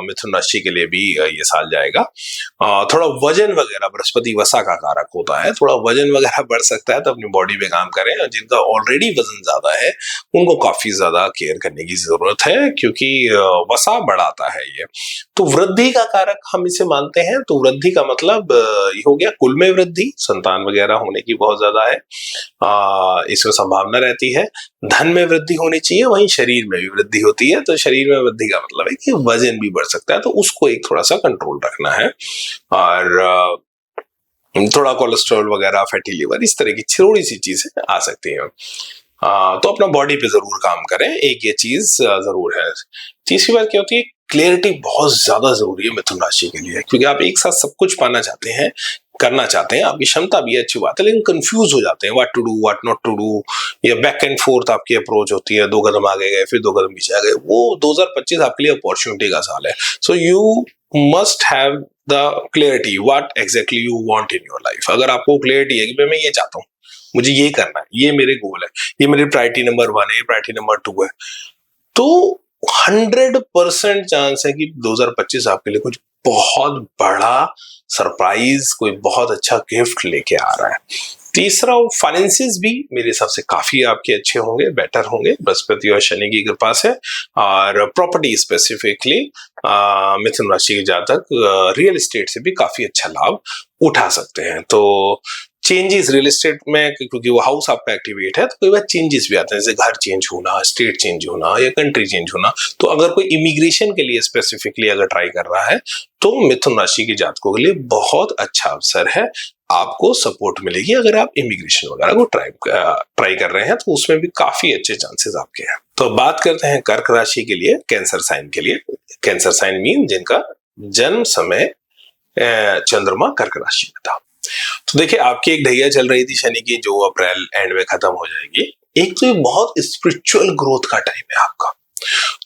मिथुन राशि के लिए भी ये साल जाएगा। थोड़ा वजन वगैरह, बृहस्पति वसा का कारक होता है, थोड़ा वजन वगैरह बढ़ सकता है, तो अपनी बॉडी पे काम करें। और जिनका ऑलरेडी वजन ज्यादा है उनको काफी ज्यादा केयर करने की जरूरत है, क्योंकि वसा बढ़ाता है ये। तो वृद्धि का कारक हम इसे मानते हैं। तो वृद्धि का मतलब ये हो गया कुल में वृद्धि, संतान वगैरह होने की बहुत ज्यादा है, इसमें संभावना रहती है। धन में वृद्धि होनी चाहिए, वहीं शरीर में भी वृद्धि होती है। तो शरीर में वृद्धि का मतलब है कि वजन भी बढ़ सकता है, तो उसको एक थोड़ा सा कंट्रोल रखना है। और थोड़ा कोलेस्ट्रॉल वगैरह, फैटी लिवर, इस तरह की थोड़ी सी चीजें आ सकती हैं। तो अपना बॉडी पे जरूर काम करें, एक ये चीज जरूर है। तीसरी बात क्या होती है, क्लियरिटी बहुत ज्यादा जरूरी है मिथुन राशि के लिए, क्योंकि आप एक साथ सब कुछ पाना चाहते हैं, करना चाहते हैं, आपकी क्षमता भी अच्छी बात है, लेकिन कंफ्यूज हो जाते हैं, what to do what not to do, या बैक एंड फोर्थ आपकी अप्रोच होती है, 2 कदम आगे गए फिर 2 कदम पीछे आ गए। वो 2025 आपके लिए अपॉर्चुनिटी का साल है। So you must have the clarity what exactly you want in your life. अगर आपको क्लियरिटी है कि मैं ये चाहता हूँ, मुझे ये करना है, ये मेरे गोल है, ये मेरी प्रायोरिटी नंबर 1 है, ये प्रायोरिटी नंबर 2 है, तो 100% चांस है कि 2025 आपके लिए कुछ बहुत बड़ा सरप्राइज, कोई बहुत अच्छा गिफ्ट लेके आ रहा है। तीसरा, फाइनेंसिस भी मेरे हिसाब से काफी आपके अच्छे होंगे, बेटर होंगे, बृहस्पति और शनि की कृपा से। और प्रॉपर्टी स्पेसिफिकली मिथुन राशि के जातक रियल एस्टेट से भी काफी अच्छा लाभ उठा सकते हैं। तो चेंजेस रियल एस्टेट में, क्योंकि वो हाउस आपका एक्टिवेट है, तो कई बार चेंजेस भी आते हैं, जैसे घर चेंज होना, स्टेट चेंज होना, या कंट्री चेंज होना। तो अगर कोई इमिग्रेशन के लिए स्पेसिफिकली अगर ट्राई कर रहा है तो मिथुन राशि के जातकों के लिए बहुत अच्छा अवसर है, आपको सपोर्ट मिलेगी। अगर आप इमिग्रेशन वगैरह को ट्राई कर रहे हैं तो उसमें भी काफी अच्छे चांसेस आपके हैं। तो बात करते हैं कर्क राशि के लिए, कैंसर साइन के लिए। कैंसर साइन मीन जिनका जन्म समय चंद्रमा कर्क राशि में था। तो देखिए, आपकी एक ढैया चल रही थी शनि की, जो अप्रैल एंड में खत्म हो जाएगी, एक तो ये बहुत स्पिरिचुअल ग्रोथ का टाइम है आपका।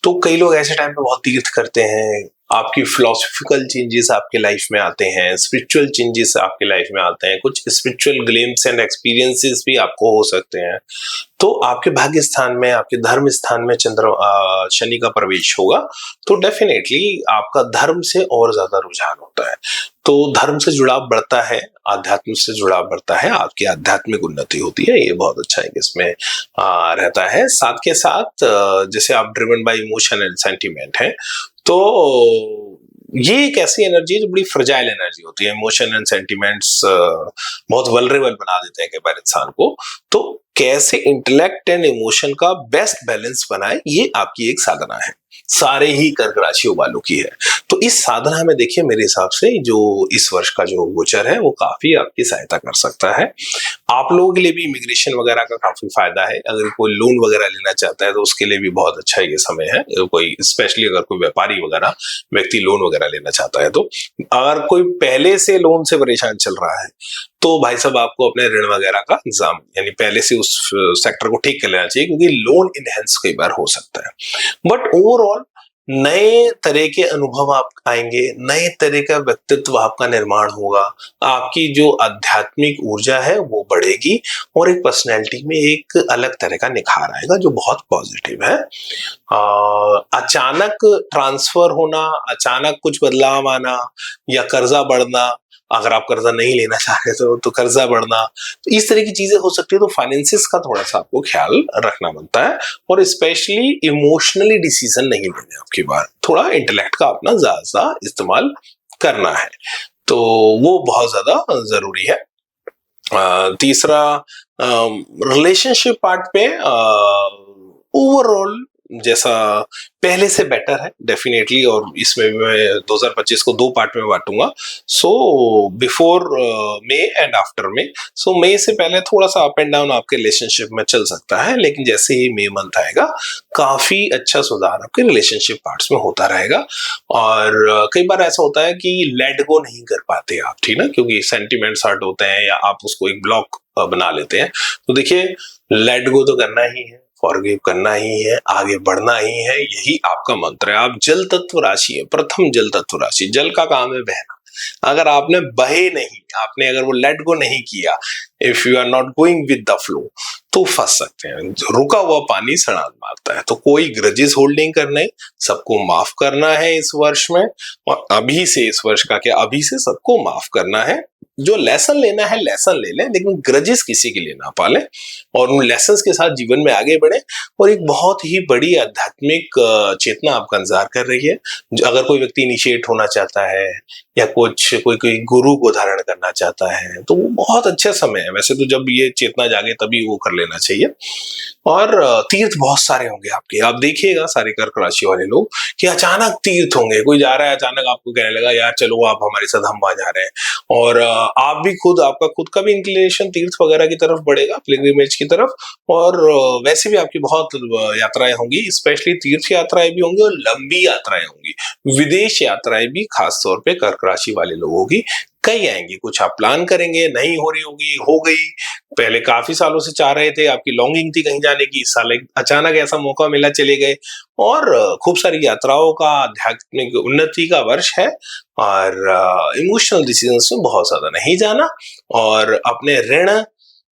तो कई लोग ऐसे टाइम पे बहुत तीर्थ करते हैं, आपकी फिलोसफिकल चेंजेस आपके लाइफ में आते हैं, स्पिरिचुअल चेंजेस आपके लाइफ में आते हैं, कुछ स्पिरिचुअल ग्लिम्स एंड एक्सपीरियंसेस भी आपको हो सकते हैं। तो आपके भाग्य स्थान में, आपके धर्म स्थान में शनि का प्रवेश होगा, तो डेफिनेटली आपका धर्म से और ज्यादा रुझान होता है। तो धर्म से जुड़ाव बढ़ता है, आध्यात्म से जुड़ाव बढ़ता है, आपकी आध्यात्मिक उन्नति होती है। ये बहुत अच्छा है कि इसमें रहता है। साथ के साथ जैसे आप driven by emotion and sentiment है, तो ये एक ऐसी एनर्जी है जो बड़ी फ्रजाइल एनर्जी होती है। इमोशन एंड सेंटिमेंट्स बहुत वल्नरेबल बना देते हैं कई बार इंसान को। तो कैसे इंटेलेक्ट एंड इमोशन का बेस्ट बैलेंस बनाए, ये आपकी एक साधना है, सारे ही कर्क राशियों वालों की है। तो इस साधना में देखिए, मेरे हिसाब से जो इस वर्ष का जो गोचर है वो काफी आपकी सहायता कर सकता है। आप लोगों के लिए भी इमिग्रेशन वगैरह का काफी फायदा है। अगर कोई लोन वगैरह लेना चाहता है तो उसके लिए भी बहुत अच्छा ये समय है। कोई स्पेशली अगर कोई व्यापारी वगैरह व्यक्ति लोन वगैरह लेना चाहता है, तो अगर कोई पहले से लोन से परेशान चल रहा है तो भाई साहब आपको अपने ऋण वगैरह का इंतजाम, यानी पहले से उस सेक्टर को ठीक कर लेना चाहिए, क्योंकि लोन इनहेंस कई बार हो सकता है। बट ओवरऑल नए तरह के अनुभव आप आएंगे, नए तरह का व्यक्तित्व आपका निर्माण होगा, आपकी जो आध्यात्मिक ऊर्जा है वो बढ़ेगी और एक पर्सनैलिटी में एक अलग तरह का निखार आएगा जो बहुत पॉजिटिव है। अचानक ट्रांसफर होना, अचानक कुछ बदलाव आना या कर्जा बढ़ना, अगर आप कर्जा नहीं लेना चाह रहे तो कर्जा बढ़ना, तो इस तरह की चीजें हो सकती है। तो फाइनेंसिस का थोड़ा सा आपको ख्याल रखना बनता है, और स्पेशली इमोशनली डिसीजन नहीं लेने आपकी बार, थोड़ा इंटेलेक्ट का अपना ज्यादा इस्तेमाल करना है, तो वो बहुत ज्यादा जरूरी है। तीसरा, रिलेशनशिप पार्ट पे ओवरऑल जैसा पहले से बेटर है डेफिनेटली, और इसमें भी मैं 2025 को 2 पार्ट में बांटूंगा। So before May and after May. So May से पहले थोड़ा सा अप एंड डाउन आपके रिलेशनशिप में चल सकता है, लेकिन जैसे ही मे मंथ आएगा काफी अच्छा सुधार आपके रिलेशनशिप पार्ट्स में होता रहेगा। और कई बार ऐसा होता है कि लेट गो नहीं कर पाते आप, ठीक ना, क्योंकि सेंटिमेंट्स हर्ट होते हैं या आप उसको एक ब्लॉक बना लेते हैं। तो देखिए, लेट गो तो करना ही है, फॉरगिव करना ही है, आगे बढ़ना ही है, यही आपका मंत्र है। आप जल तत्व राशि है, प्रथम जल तत्व राशि, जल का काम है बहना। अगर आपने बहे नहीं, आपने अगर वो लेट गो नहीं किया, if you are not going with the flow, तो फंस सकते हैं। रुका हुआ पानी सड़ाल मारता है। तो कोई ग्रजेस होल्डिंग करना है, सबको माफ करना है इस वर्ष में, और अभी से, इस वर्ष का क्या, अभी से सबको माफ करना है। जो लेसन लेना है लेसन ले लें, लेकिन ग्रजेस किसी के लिए ना पालें, और उन लेसन्स के साथ जीवन में आगे बढ़े। और एक बहुत ही बड़ी आध्यात्मिक चेतना आपका इंतजार कर रही है। अगर कोई व्यक्ति इनिशिएट होना चाहता है या कोई गुरु को धारण करना चाहता है, तो वो बहुत अच्छा समय है। वैसे तो जब ये चेतना जागे तभी वो कर लेना चाहिए। और तीर्थ बहुत सारे होंगे आपके, आप देखिएगा सारे कर्क राशि वाले लोग कि अचानक तीर्थ होंगे। कोई जा रहा है, अचानक आपको कहने लगा यार चलो आप हमारे साथ, हम वहां जा रहे हैं। और आप भी खुद, आपका खुद का भी इंक्लिनेशन तीर्थ वगैरह की तरफ बढ़ेगा, पिलग्रिमेज की तरफ। और वैसे भी आपकी बहुत यात्राएं होंगी, स्पेशली तीर्थ यात्राएं भी होंगी और लंबी यात्राएं होंगी, विदेश यात्राएं भी खासतौर पे कर्क राशि वाले लोगों की कई आएंगी। कुछ आप प्लान करेंगे, नहीं हो रही होगी, हो गई, पहले काफी सालों से चाह रहे थे, आपकी लॉन्गिंग थी कहीं जाने की, इस साल अचानक ऐसा मौका मिला, चले गए। और खूब सारी यात्राओं का, आध्यात्मिक उन्नति का वर्ष है। और इमोशनल डिसीजंस में बहुत ज्यादा नहीं जाना, और अपने ऋण,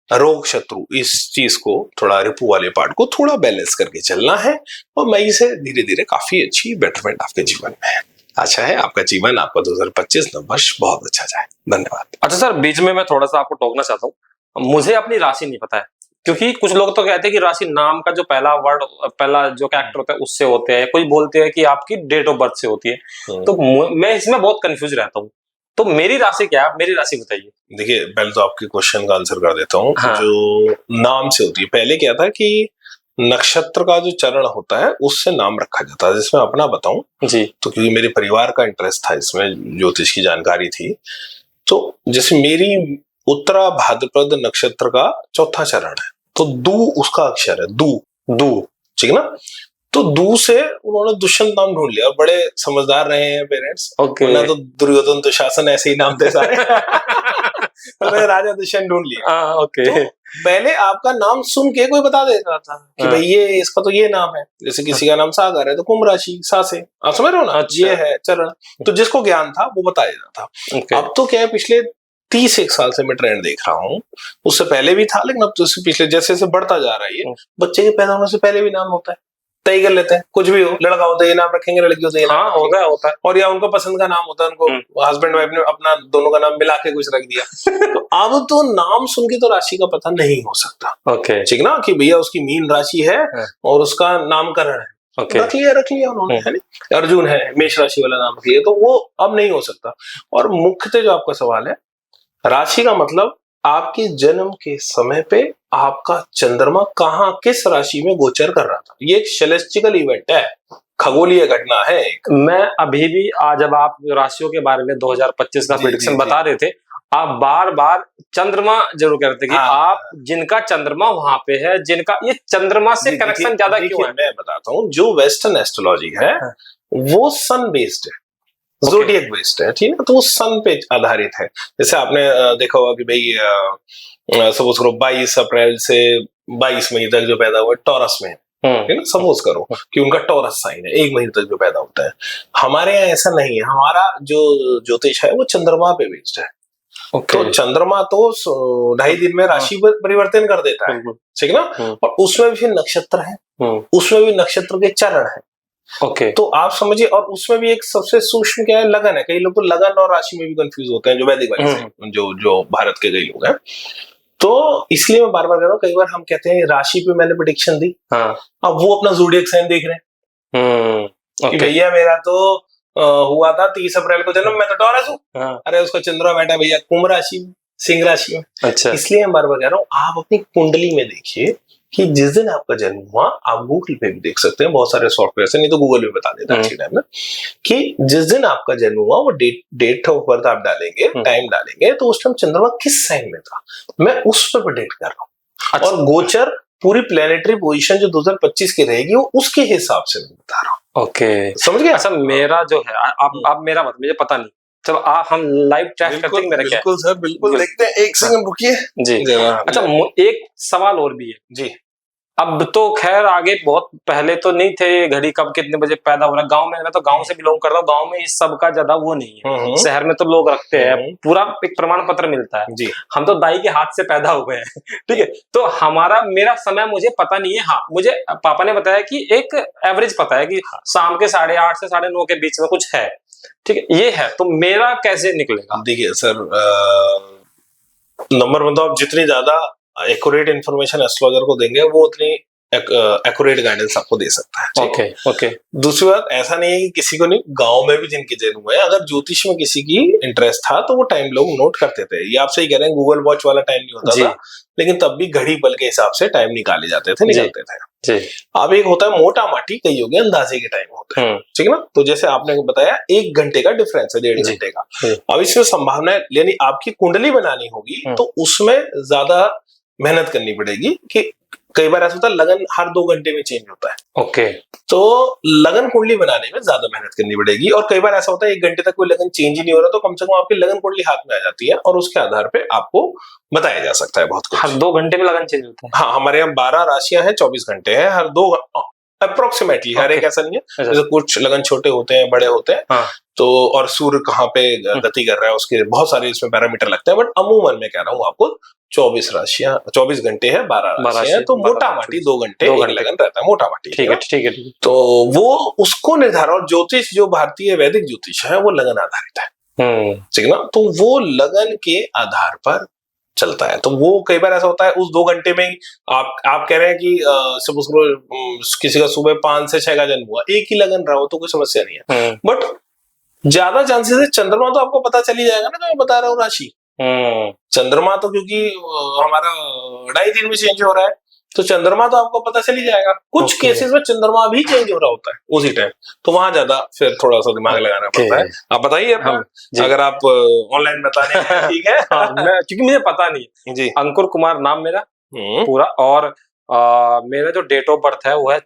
रोग, शत्रु, इस चीज को, थोड़ा रिपू वाले पार्ट को थोड़ा बैलेंस करके चलना है। और मई से धीरे धीरे काफी अच्छी बेटरमेंट आपके जीवन में है। अच्छा है आपका जीवन, आपका 2025 वर्ष बहुत अच्छा जाए। धन्यवाद। अच्छा सर, बीच में मैं थोड़ा सा आपको टोकना चाहता हूँ, मुझे अपनी राशि नहीं पता है, क्योंकि कुछ लोग तो कहते हैं कि राशि नाम का जो पहला वर्ड, पहला जो कैरेक्टर होता है उससे होते हैं, कोई बोलते हैं कि आपकी डेट ऑफ बर्थ से होती है। तो मैं इसमें बहुत कंफ्यूज रहता हूँ। तो मेरी राशि क्या है, मेरी राशि बताइए। देखिए, पहले तो आपके क्वेश्चन का आंसर कर देता हूँ। हाँ। जो नाम से होती है, पहले क्या था कि नक्षत्र का जो चरण होता है उससे नाम रखा जाता है। जिसमें अपना बताऊं जी, तो क्योंकि मेरे परिवार का इंटरेस्ट था इसमें, ज्योतिष की जानकारी थी, तो जैसे मेरी उत्तरा भाद्रपद नक्षत्र का चौथा चरण है, तो दू उसका अक्षर है, दू, दू, ठीक है ना। तो दू से उन्होंने दुष्यंत नाम ढूंढ लिया और बड़े समझदार रहे हैं पेरेंट्स। ओके। वरना तो दुर्योधन दुशासन ऐसे ही नाम थे सारे। उन्होंने राजा दुष्यंत ढूंढ लिया। ओके। तो पहले आपका नाम सुन के कोई बता देता था कि भाई ये इसका तो ये नाम है, जैसे किसी का नाम सागर है तो कुंभ राशि सा से, आप समझ रहे हो ना। अच्छा। ये है चरण, तो जिसको ज्ञान था वो बता देता था। ओके। अब तो क्या है, पिछले 31 साल से मैं ट्रेंड देख रहा हूँ, उससे पहले भी था लेकिन अब तो पिछले जैसे जैसे बढ़ता जा रहा है ये, बच्चे के पैदा होने से पहले भी नाम होता है, तय कर लेते हैं कुछ भी हो, लड़का होता है ये नाम रखेंगे, लड़की होता है ये नाम हाँ, होता है। और या उनका पसंद का नाम होता है, उनको हस्बैंड वाइफ ने अपना दोनों का नाम मिला के कुछ रख दिया। तो अब तो नाम सुन के तो राशि का पता नहीं हो सकता। ओके। ठीक ना, कि भैया उसकी मीन राशि है और उसका नामकरण है, ओके। रख लिया उन्होंने, है नहीं। अर्जुन है, मेष राशि वाला नाम रखिए, तो वो अब नहीं हो सकता। और मुख्यतः जो आपका सवाल है, राशि का मतलब आपके जन्म के समय पे आपका चंद्रमा कहाँ किस राशि में गोचर कर रहा था। ये एक सेलेस्टिकल इवेंट है, खगोलीय घटना है। मैं अभी भी आज जब आप राशियों के बारे में 2025 का प्रेडिक्शन बता रहे थे, आप बार बार चंद्रमा जरूर कह रहे थे कि आप जिनका चंद्रमा वहां पे है, जिनका ये चंद्रमा से कनेक्शन ज्यादा क्यों है। मैं बताता हूँ, जो वेस्टर्न एस्ट्रोलॉजी है वो सन बेस्ड है, ज़ोडिएक बेस्ड है, ठीक है। तो वो सन पे आधारित है। जैसे आपने देखा होगा कि भाई सपोज करो 22 अप्रैल से 22 मई तक जो पैदा हुआ टॉरस में, ठीक है ना, सपोज करो कि उनका टॉरस साइन है, 1 महीने तक जो पैदा होता है। हमारे यहाँ ऐसा नहीं है, हमारा जो ज्योतिष है वो चंद्रमा पे बेस्ड है। तो चंद्रमा तो 2.5 दिन में राशि परिवर्तन कर देता है, ठीक ना। और उसमें भी नक्षत्र है, उसमें भी नक्षत्र के चरण है। ओके। तो आप समझिए, और उसमें भी एक सबसे सूक्ष्म क्या है, लगन है। कई लोग तो लगन और राशि में भी कंफ्यूज होते हैं, जो वैदिक वाली से जो भारत के कई लोग हैं। तो इसलिए मैं बार बार कह रहा हूँ, कई बार हम कहते हैं राशि पे मैंने प्रेडिक्शन दी, अब वो अपना ज़ोडिएक साइन देख रहे हैं कि भैया मेरा तो हुआ था 30 अप्रैल को जन्म, मैं तो टॉरस हूँ। अरे उसका चंद्रमा बैठा भैया कुंभ राशि में, सिंह राशि में। अच्छा। इसलिए मैं बार बार कह रहा हूँ, आप अपनी कुंडली में देखिए कि जिस दिन आपका जन्म हुआ, आप गूगल पे भी देख सकते हैं, बहुत सारे सॉफ्टवेयर से, नहीं तो गूगल भी बता देता है अच्छी टाइम में, कि जिस दिन आपका जन्म हुआ वो डेट ऑफ बर्थ आप डालेंगे, टाइम डालेंगे, तो उस टाइम चंद्रमा किस साइन में था, मैं उस पर प्रेडिक्ट कर रहा हूँ। अच्छा। और गोचर पूरी प्लेनेटरी पोजीशन जो 2025 की रहेगी वो उसके हिसाब से मैं बता रहा हूँ। ओके, समझ गया। अच्छा, मेरा जो है आप मेरा मत, मुझे पता नहीं, चलो हम लाइव ट्रैक करते हैं मेरा क्या है। बिल्कुल सर, बिल्कुल देखते हैं, एक सेकंड रुकिए जी। अच्छा, एक सवाल और भी है जी। अब तो खैर आगे बहुत पहले तो नहीं थे घड़ी कब कितने बजे पैदा हो रहा है। गांव में, मैं तो गांव से बिलोंग करता हूँ, गांव में इस सब का ज्यादा वो नहीं है। शहर में तो लोग रखते हैं, पूरा एक प्रमाण पत्र मिलता है जी। हम तो दाई के हाथ से पैदा हुए हैं, ठीक है। तो मेरा समय मुझे पता नहीं है। हाँ, मुझे पापा ने बताया कि एक एवरेज पता है कि शाम के 8:30 से 9:30 के बीच में कुछ है, ठीक है, ये है। तो मेरा कैसे निकलेगा? देखिए सर, नंबर वन तो आप जितनी ज्यादा एक्यूरेट इन्फॉर्मेशन एस्ट्रोलॉजर को देंगे वो उतनी एक्यूरेट गाइडेंस आपको दे सकता है। Okay okay. दूसरी बात, ऐसा नहीं है कि किसी को नहीं, गांव में भी जिनके जन्म हुए, अगर ज्योतिष में किसी की इंटरेस्ट था तो वो टाइम लोग नोट करते थे। ये आप सही कह रहे हैं, गूगल वॉच वाला टाइम नहीं होता था, लेकिन तब भी घड़ी पल के हिसाब से टाइम निकाले जाते थे, निकलते थे। अब एक होता है मोटा माटी, कई हो गए अंदाजे के टाइम होते हैं, ठीक है ना। तो जैसे आपने बताया 1 घंटे का डिफरेंस है, 1.5 घंटे का। अब इसमें संभावना है, यानी आपकी कुंडली बनानी होगी तो उसमें ज्यादा मेहनत करनी पड़ेगी। कि कई बार ऐसा होता है लगन हर 2 घंटे में चेंज होता है। ओके। तो लगन कुंडली बनाने में ज्यादा मेहनत करनी पड़ेगी। और कई बार ऐसा होता है 1 घंटे तक कोई लगन चेंज ही नहीं हो रहा, तो कम से कम आपकी लगन कुंडली हाथ में आ जाती है और उसके आधार पे आपको बताया जा सकता है बहुत कुछ। हर 2 घंटे में लगन चेंज होता है? हाँ, हमारे यहाँ 12 राशियां हैं, 24 घंटे हैं, हर 2 अप्रोक्सीमेटली, हर एक ऐसा नहीं है। जैसे कुछ लगन छोटे होते हैं, बड़े होते हैं, तो और सूर्य कहाँ पे गति कर रहा है उसके बहुत सारे इसमें पैरामीटर लगते हैं। बट अमूमन मैं कह रहा हूँ आपको 24 राशियां, 24 घंटे है, 12 राशियां, तो मोटा माटी 2 घंटे लगन रहता है, मोटा माटी। ठीक है, ठीक है। तो वो उसको निर्धारण, और ज्योतिष जो भारतीय वैदिक ज्योतिष है वो लगन आधारित है, ठीक ना। तो वो लगन के आधार पर चलता है। तो वो कई बार ऐसा होता है उस 2 घंटे में ही आप कह रहे हैं कि सपोज करो किसी का सुबह 5 से 6 का जन्म हुआ, एक ही लगन रहा हो तो कोई समस्या नहीं है। बट ज्यादा चांसेस है चंद्रमा तो आपको पता चल ही जाएगा ना, जो मैं बता रहा हूँ राशि। चंद्रमा तो क्योंकि हमारा 2.5 दिन में चेंज हो रहा है, तो चंद्रमा तो आपको पता चल ही जाएगा। कुछ केसेस में चंद्रमा भी चेंज हो रहा होता है उसी टाइम, तो वहां ज्यादा फिर थोड़ा सा दिमाग लगाना पड़ता है। आप बताइए अगर आप ऑनलाइन बताने हैं, ठीक है। क्योंकि मुझे पता नहीं है जी। अंकुर कुमार नाम मेरा पूरा, और मेरा जो डेट ऑफ बर्थ है वो है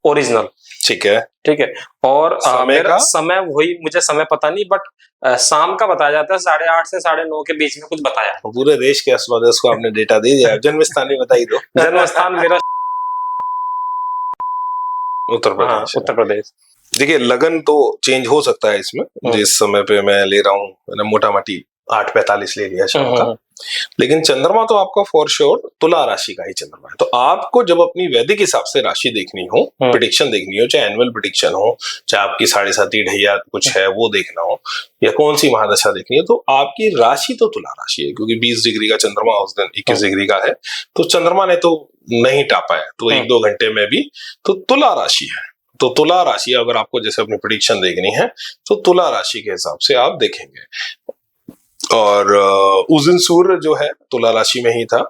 ओरिजिनल। ठीक है। ठीक है। और समय मेरा का? समय वही, मुझे समय पता नहीं, बट शाम का बताया जाता है 8:30 से 9:30 के बीच में कुछ बताया। पूरे देश के एस्ट्रोलॉजर्स को आपने डेटा दे दिया। जन्म स्थान भी बता ही दो। जन्म स्थान मेरा उत्तर हाँ, प्रदेश है। उत्तर प्रदेश। देखिए लगन तो चेंज हो सकता है इसमें, जिस समय पे मैं ले रहा हूँ, मैंने मोटा माटी 8:45 ले लिया शाम का, लेकिन चंद्रमा तो आपका फॉर श्योर तुला राशि का ही चंद्रमा है। तो आपको जब अपनी वैदिक हिसाब से राशि देखनी हो, प्रेडिक्शन देखनी हो, चाहे एनुअल प्रेडिक्शन हो, चाहे आपकी 7.5 ढैया कुछ है वो देखना हो, या कौन सी महादशा देखनी है, तो आपकी राशि तो तुला राशि है, क्योंकि 20 डिग्री का चंद्रमा उस दिन 21 डिग्री का है, तो चंद्रमा ने तो नहीं टापा है, तो 1-2 घंटे में भी तो तुला राशि है। तो तुला राशि अगर आपको जैसे अपनी प्रेडिक्शन देखनी है तो तुला राशि के हिसाब से आप देखेंगे। और उस दिन सूर्य जो है तुला राशि में ही था,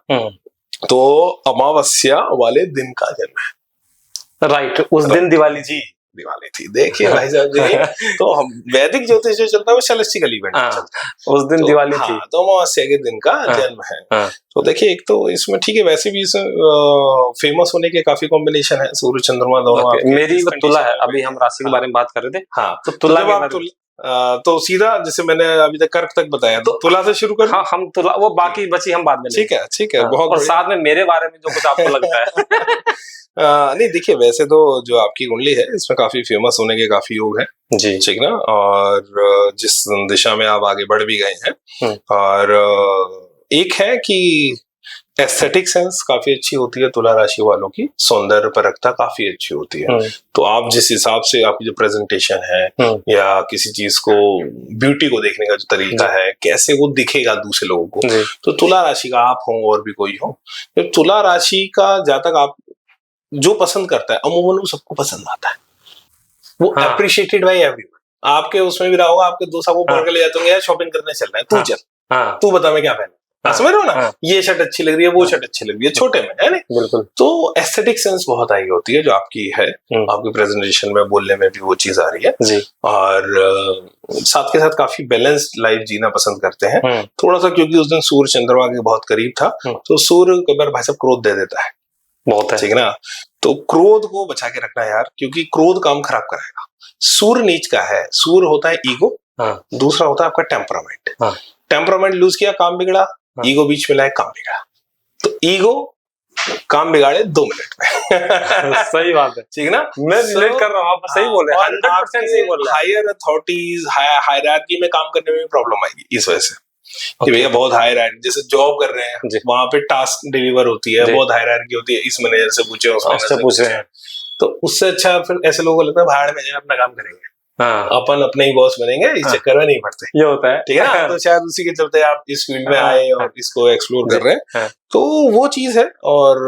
तो अमावस्या वाले दिन का जन्म है। राइट, उस दिन दिवाली जी दिवाली थी। देखिए भाई साहब जी, तो हम वैदिक ज्योतिष जो चलता है वो सेलेस्टिकल इवेंट चलता है, उस दिन तो दिवाली हाँ, थी, तो अमावस्या के दिन का जन्म है। तो देखिए एक तो इसमें ठीक है, वैसे भी फेमस होने के काफी कॉम्बिनेशन है, सूर्य चंद्रमा दोनों। मेरी तुला है, अभी हम राशि के बारे में बात कर रहे थे। हाँ, तो तुला तो सीधा जैसे मैंने अभी तक कर्क तक बताया, तो तुला से शुरू कर। हाँ, हम तुला, वो बाकी बची हम बाद में। ठीक है, ठीक है, बहुत। और साथ में मेरे बारे में जो कुछ आपको लगता है। नहीं देखिए, वैसे तो जो आपकी कुंडली है इसमें काफी फेमस होने के काफी योग है जी, ठीक ना। और जिस दिशा में आप आगे बढ़ भी गए हैं, और एक है कि एस्थेटिक सेंस काफी अच्छी होती है तुला राशि वालों की, सौंदर्य परखता काफी अच्छी होती है। तो आप जिस हिसाब से आपकी जो प्रेजेंटेशन है या किसी चीज को, ब्यूटी को देखने का जो तरीका है, कैसे वो दिखेगा दूसरे लोगों को, तो तुला राशि का आप हो और भी कोई हो, तो तुला राशि का जातक आप जो पसंद करता है अमूमन वो सबको पसंद आता है, वो अप्रिशिएटेड बाय एवरीवन। आपके उसमें भी रहा होगा, आपके दोस्त आपको पकड़ के ले जाते होंगे, यार शॉपिंग करने चल रहा है, तू चल, तू बता मैं क्या पहनूं, समझ रहे हो ना, ये शर्ट अच्छी लग रही है, वो शर्ट अच्छी लग रही है, छोटे में है ना। बिल्कुल। तो एस्थेटिक सेंस बहुत आई होती है जो आपकी है, आपकी प्रेजेंटेशन में, बोलने में भी वो चीज आ रही है जी। और साथ के साथ काफी बैलेंस्ड लाइफ जीना पसंद करते हैं थोड़ा सा, क्योंकि उस दिन सूर्य चंद्रमा के बहुत करीब था, तो सूर्य कई बार भाई साहब क्रोध दे देता है बहुत है, ठीक ना। तो क्रोध को बचा के रखना यार, क्योंकि क्रोध काम खराब कराएगा। सूर्य नीच का है, सूर्य होता है ईगो, दूसरा होता है आपका टेम्परामेंट। टेम्परामेंट लूज किया, काम बिगड़ा, ईगो बीच में लाए, काम बिगड़ा। तो ईगो काम बिगाड़े 2 मिनट में। सही बात है, ठीक ना, मैं रिलेट कर रहा हूँ, आप सही बोल रहे हैं, 100% सही बोल रहे हैं। हायर अथॉरिटीज, हायरार्की में काम करने में भी प्रॉब्लम आएगी इस वजह से कि भैया बहुत हायर है, जैसे जॉब कर रहे हैं वहां पे टास्क डिलीवर होती है, बहुत हायरार्की होती है, इस मैनेजर से पूछे, उस मैनेजर से पूछे, तो उससे अच्छा फिर ऐसे लोगों को लगता है भाड़ में जाए, अपना काम करेंगे, अपन अपने ही बॉस बनेंगे, इस चक्कर में नहीं पड़ते, ये होता है, ठीक है ना। तो शायद उसी के चलते आप इस फील्ड में आए और इसको एक्सप्लोर कर रहे हैं, तो वो चीज है। और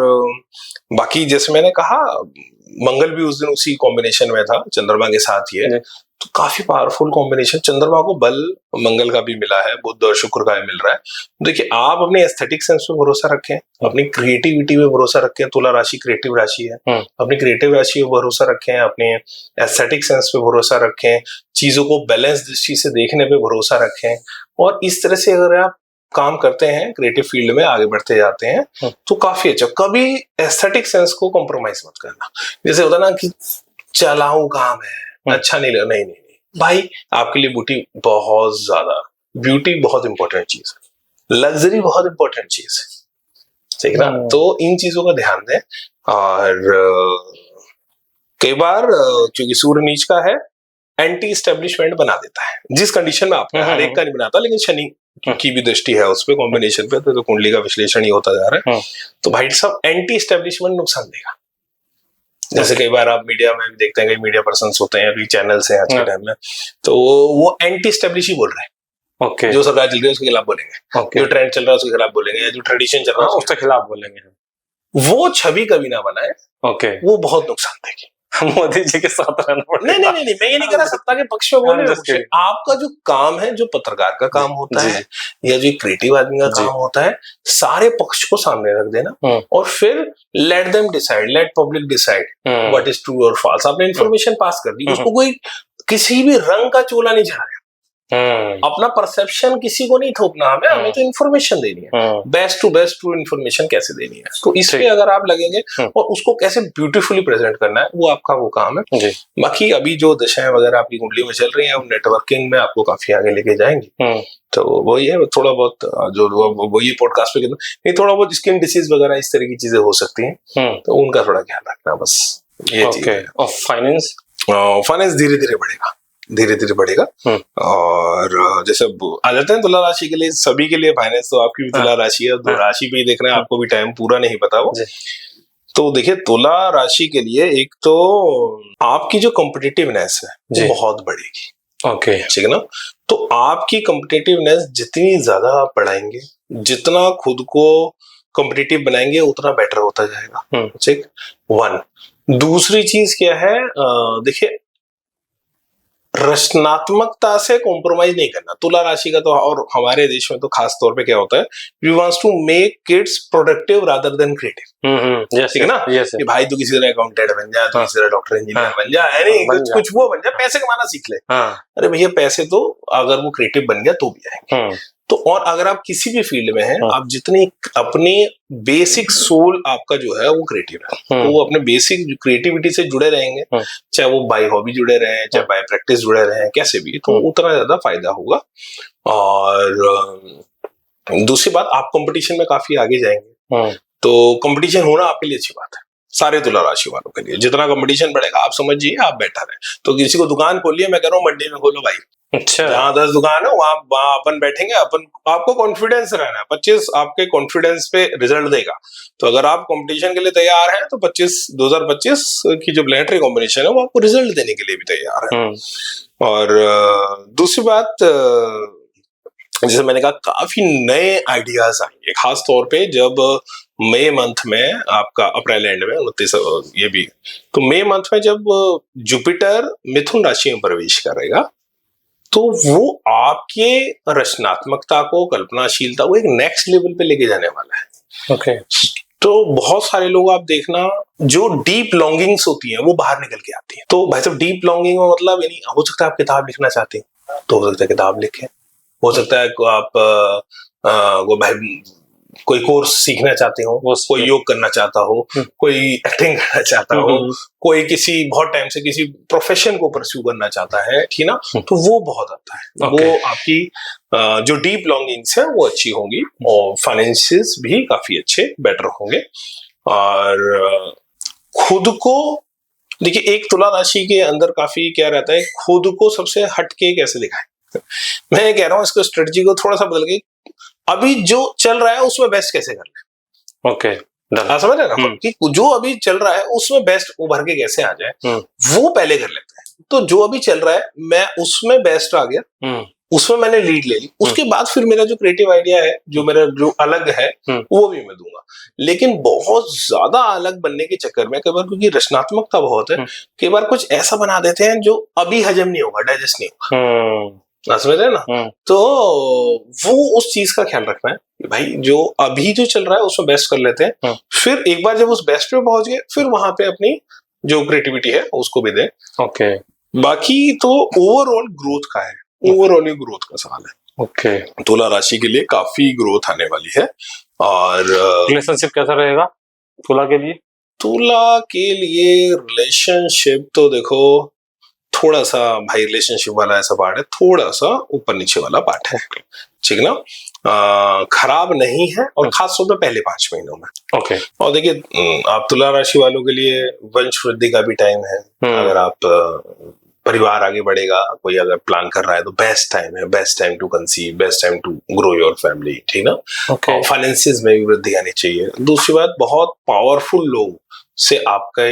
बाकी जैसे मैंने कहा, मंगल भी उस दिन उसी कॉम्बिनेशन में था, चंद्रमा के साथ ही है, तो काफी पावरफुल कॉम्बिनेशन। चंद्रमा को बल मंगल का भी मिला है, बुध और शुक्र का भी मिल रहा है। देखिए आप अपने एस्थेटिक सेंस पे भरोसा रखें, अपनी क्रिएटिविटी पे भरोसा रखें, तुला राशि क्रिएटिव राशि है, अपनी क्रिएटिव राशि पे भरोसा रखें, अपने एस्थेटिक सेंस पे भरोसा रखें, चीजों को बैलेंस दृष्टि से देखने पे भरोसा रखें, और इस तरह से अगर आप काम करते हैं, क्रिएटिव फील्ड में आगे बढ़ते जाते हैं, तो काफी अच्छा। कभी एस्थेटिक सेंस को कॉम्प्रोमाइज मत करना। जैसे होता ना कि चलाऊ काम है, अच्छा नहीं लगा, नहीं भाई, आपके लिए ब्यूटी बहुत इंपॉर्टेंट चीज है, लग्जरी बहुत इंपॉर्टेंट चीज है, ठीक ना। तो इन चीजों का ध्यान दें। और कई बार क्योंकि सूर्य नीच का है, एंटी एस्टेब्लिशमेंट बना देता है, जिस कंडीशन में आपका, हर एक का नहीं बनाता, लेकिन शनि की भी दृष्टि है उस पे, कॉम्बिनेशन पे, तो कुंडली का विश्लेषण ही होता जा रहा है। तो भाई साहब एंटी एस्टेब्लिशमेंट नुकसान देगा। जैसे कई बार आप मीडिया में भी देखते हैं, कई मीडिया पर्सन्स होते हैं, अभी चैनल्स हैं आज के टाइम में, तो वो एंटी एस्टेब्लिश ही बोल रहे हैं। ओके, जो सरकार चल रही है उसके खिलाफ बोलेंगे, जो ट्रेंड चल रहा है उसके खिलाफ बोलेंगे, या जो ट्रेडिशन चल रहा है उसके खिलाफ बोलेंगे। वो छवि कभी ना बनाए, ओके, वो बहुत नुकसान देगी। मोदी जी के साथ रहना पड़ेगा। नहीं, मैं ये नहीं कह रहा सत्ता के पक्ष में बोल रहे। आपका जो काम है, जो पत्रकार का काम होता है, या जो क्रिएटिव आदमी का काम होता है, सारे पक्ष को सामने रख देना, और फिर let them decide, let public decide what is true और फॉल्स। आपने इन्फॉर्मेशन पास कर दी, उसको कोई किसी भी रंग का चोला नहीं चढ़ाया, अपना परसेप्शन किसी को नहीं थोपना, हमें तो इन्फॉर्मेशन देनी है, बेस्ट टू ट्रू इन्फॉर्मेशन कैसे देनी है, तो इस पे अगर आप लगेंगे और उसको कैसे ब्यूटीफुली प्रेजेंट करना है, वो आपका वो काम है। बाकी अभी जो दशाएं वगैरह आपकी कुंडली में चल रही है, वो नेटवर्किंग में आपको काफी आगे लेके जाएंगी। तो वही है, थोड़ा बहुत जो वही पॉडकास्ट पे नहीं, थोड़ा बहुत स्किन डिसीज वगैरह इस तरह की चीजें हो सकती हैं, तो उनका थोड़ा ख्याल रखना, बस ये चीज है। और फाइनेंस धीरे धीरे बढ़ेगा। और जैसे आ जाते हैं तुला राशि के लिए, सभी के लिए फाइनेंस, तो आपकी भी तुला राशि है, तो राशि पे ही देख रहे हैं, आपको भी टाइम पूरा नहीं पता वो। तो देखिए तुला राशि के लिए एक तो आपकी जो कॉम्पिटिटिवनेस है वो बहुत बढ़ेगी। ओके, ठीक है ना। तो आपकी कॉम्पिटिटिवनेस जितनी ज्यादा आप बढ़ाएंगे, जितना खुद को कॉम्पिटिटिव बनाएंगे, उतना बेटर होता जाएगा। ठीक, वन। दूसरी चीज क्या है, देखिए रचनात्मकता से कॉम्प्रोमाइज नहीं करना तुला राशि का। तो और हमारे देश में तो खास तौर पे क्या होता है, we wants to make kids productive rather than creative. ठीक है ना, कि भाई तू किसी तरह अकाउंटेंट बन जा, तू किसी तरह डॉक्टर इंजीनियर बन जा, है नहीं कुछ वो बन जा, पैसे कमाना सीख ले। अरे भैया पैसे तो अगर वो क्रिएटिव बन गया तो भी आएंगे। तो और अगर आप किसी भी फील्ड में हैं, आप जितनी अपने बेसिक सोल आपका जो है वो क्रिएटिव है, तो वो अपने बेसिक क्रिएटिविटी से जुड़े रहेंगे, चाहे वो बाय हॉबी जुड़े रहे, चाहे बाय प्रैक्टिस जुड़े रहे, कैसे भी, तो उतना ज्यादा फायदा होगा। और दूसरी बात, आप कंपटीशन में काफी आगे जाएंगे, तो कंपटीशन होना आपके लिए अच्छी बात है, सारे तुला राशि वालों के लिए। जितना कंपटीशन बढ़ेगा, आप समझिए आप बेटर है। तो किसी को दुकान खोलिए, मैं कह रहा हूँ मंडी में खोलो भाई, अच्छा, जहाँ 10 दुकान है वहां अपन बैठेंगे, आपको कॉन्फिडेंस रहना है, 25 आपके कॉन्फिडेंस पे रिजल्ट देगा। तो अगर आप कंपटीशन के लिए तैयार हैं, तो 2025 की जो प्लेनेटरी कॉम्बिनेशन है वो आपको रिजल्ट देने के लिए भी तैयार है। और दूसरी बात, जैसे मैंने कहा, काफी नए आइडियाज आएंगे, खास तौर पे जब मई मंथ में आपका, अप्रैल एंड में 29 ये भी, तो मई मंथ में जब जुपिटर मिथुन राशि में प्रवेश करेगा, तो वो आपके रचनात्मकता को, कल्पनाशीलता को एक नेक्स्ट लेवल पे लेके जाने वाला है। ओके। तो बहुत सारे लोग आप देखना, जो डीप लॉन्गिंग्स होती हैं वो बाहर निकल के आती हैं। तो भाई साहब, डीप लॉन्गिंग में मतलब यानी हो सकता है आप किताब लिखना चाहते हैं, तो हो सकता है किताब लिखें, हो सकता है आप वो भाई कोई कोर्स सीखना चाहते हो, कोई योग करना चाहता हो, कोई एक्टिंग करना चाहता हो, कोई किसी बहुत टाइम से किसी प्रोफेशन को परस्यू करना चाहता है, ठीक ना, तो वो बहुत आता है। वो आपकी जो डीप लॉन्गिंग्स है वो अच्छी होंगी, और फाइनेंशियल्स भी काफी अच्छे बेटर होंगे। और खुद को देखिए, एक तुला राशि के अंदर काफी क्या रहता है, खुद को सबसे हटके कैसे दिखाए। मैं कह रहा हूँ इसको, स्ट्रेटजी को थोड़ा सा बदल के, अभी जो चल रहा है उसमें बेस्ट कैसे कर ले। ओके, समझ रहे ना, कि जो अभी चल रहा है उसमें बेस्ट उभर के कैसे आ जाए, वो पहले कर लेते हैं। तो जो अभी चल रहा है, मैं उसमें बेस्ट आ गया, उसमें मैंने लीड ले ली, उसके बाद फिर मेरा जो क्रिएटिव आइडिया है, जो मेरा जो अलग है, वो भी मैं दूंगा। लेकिन बहुत ज्यादा अलग बनने के चक्कर में कई बार, क्योंकि रचनात्मकता बहुत है, कई बार कुछ ऐसा बना देते हैं जो अभी हजम नहीं होगा, डाइजेस्ट नहीं होगा, समझ रहे ना। तो वो उस चीज का ख्याल रखना है कि भाई जो अभी जो चल रहा है उसमें बेस्ट कर लेते हैं, फिर एक बार जब उस बेस्ट पे पहुंच गए, फिर वहां पे अपनी जो क्रिएटिविटी है उसको भी दें। ओके। बाकी तो ओवरऑल ग्रोथ का है, ओवरऑल ग्रोथ का सवाल है। ओके, तुला राशि के लिए काफी ग्रोथ आने वाली है। और रिलेशनशिप कैसा रहेगा तुला के लिए? तुला के लिए रिलेशनशिप तो देखो, थोड़ा सा भाई रिलेशनशिप वाला ऐसा पार्ट है, थोड़ा सा ऊपर नीचे वाला पार्ट है, ठीक ना, खराब नहीं है, और खास तौर पे पहले 5 महीनों में। ओके। और देखिए, आप तुला राशि वालों के लिए वंश वृद्धि का भी टाइम है। अगर आप परिवार आगे बढ़ेगा, कोई अगर प्लान कर रहा है, तो बेस्ट टाइम है, best time to conceive, best time to grow your family, ठीक ना। फाइनेंसिस में भी वृद्धि आनी चाहिए। दूसरी बात, बहुत पावरफुल लोग से आपके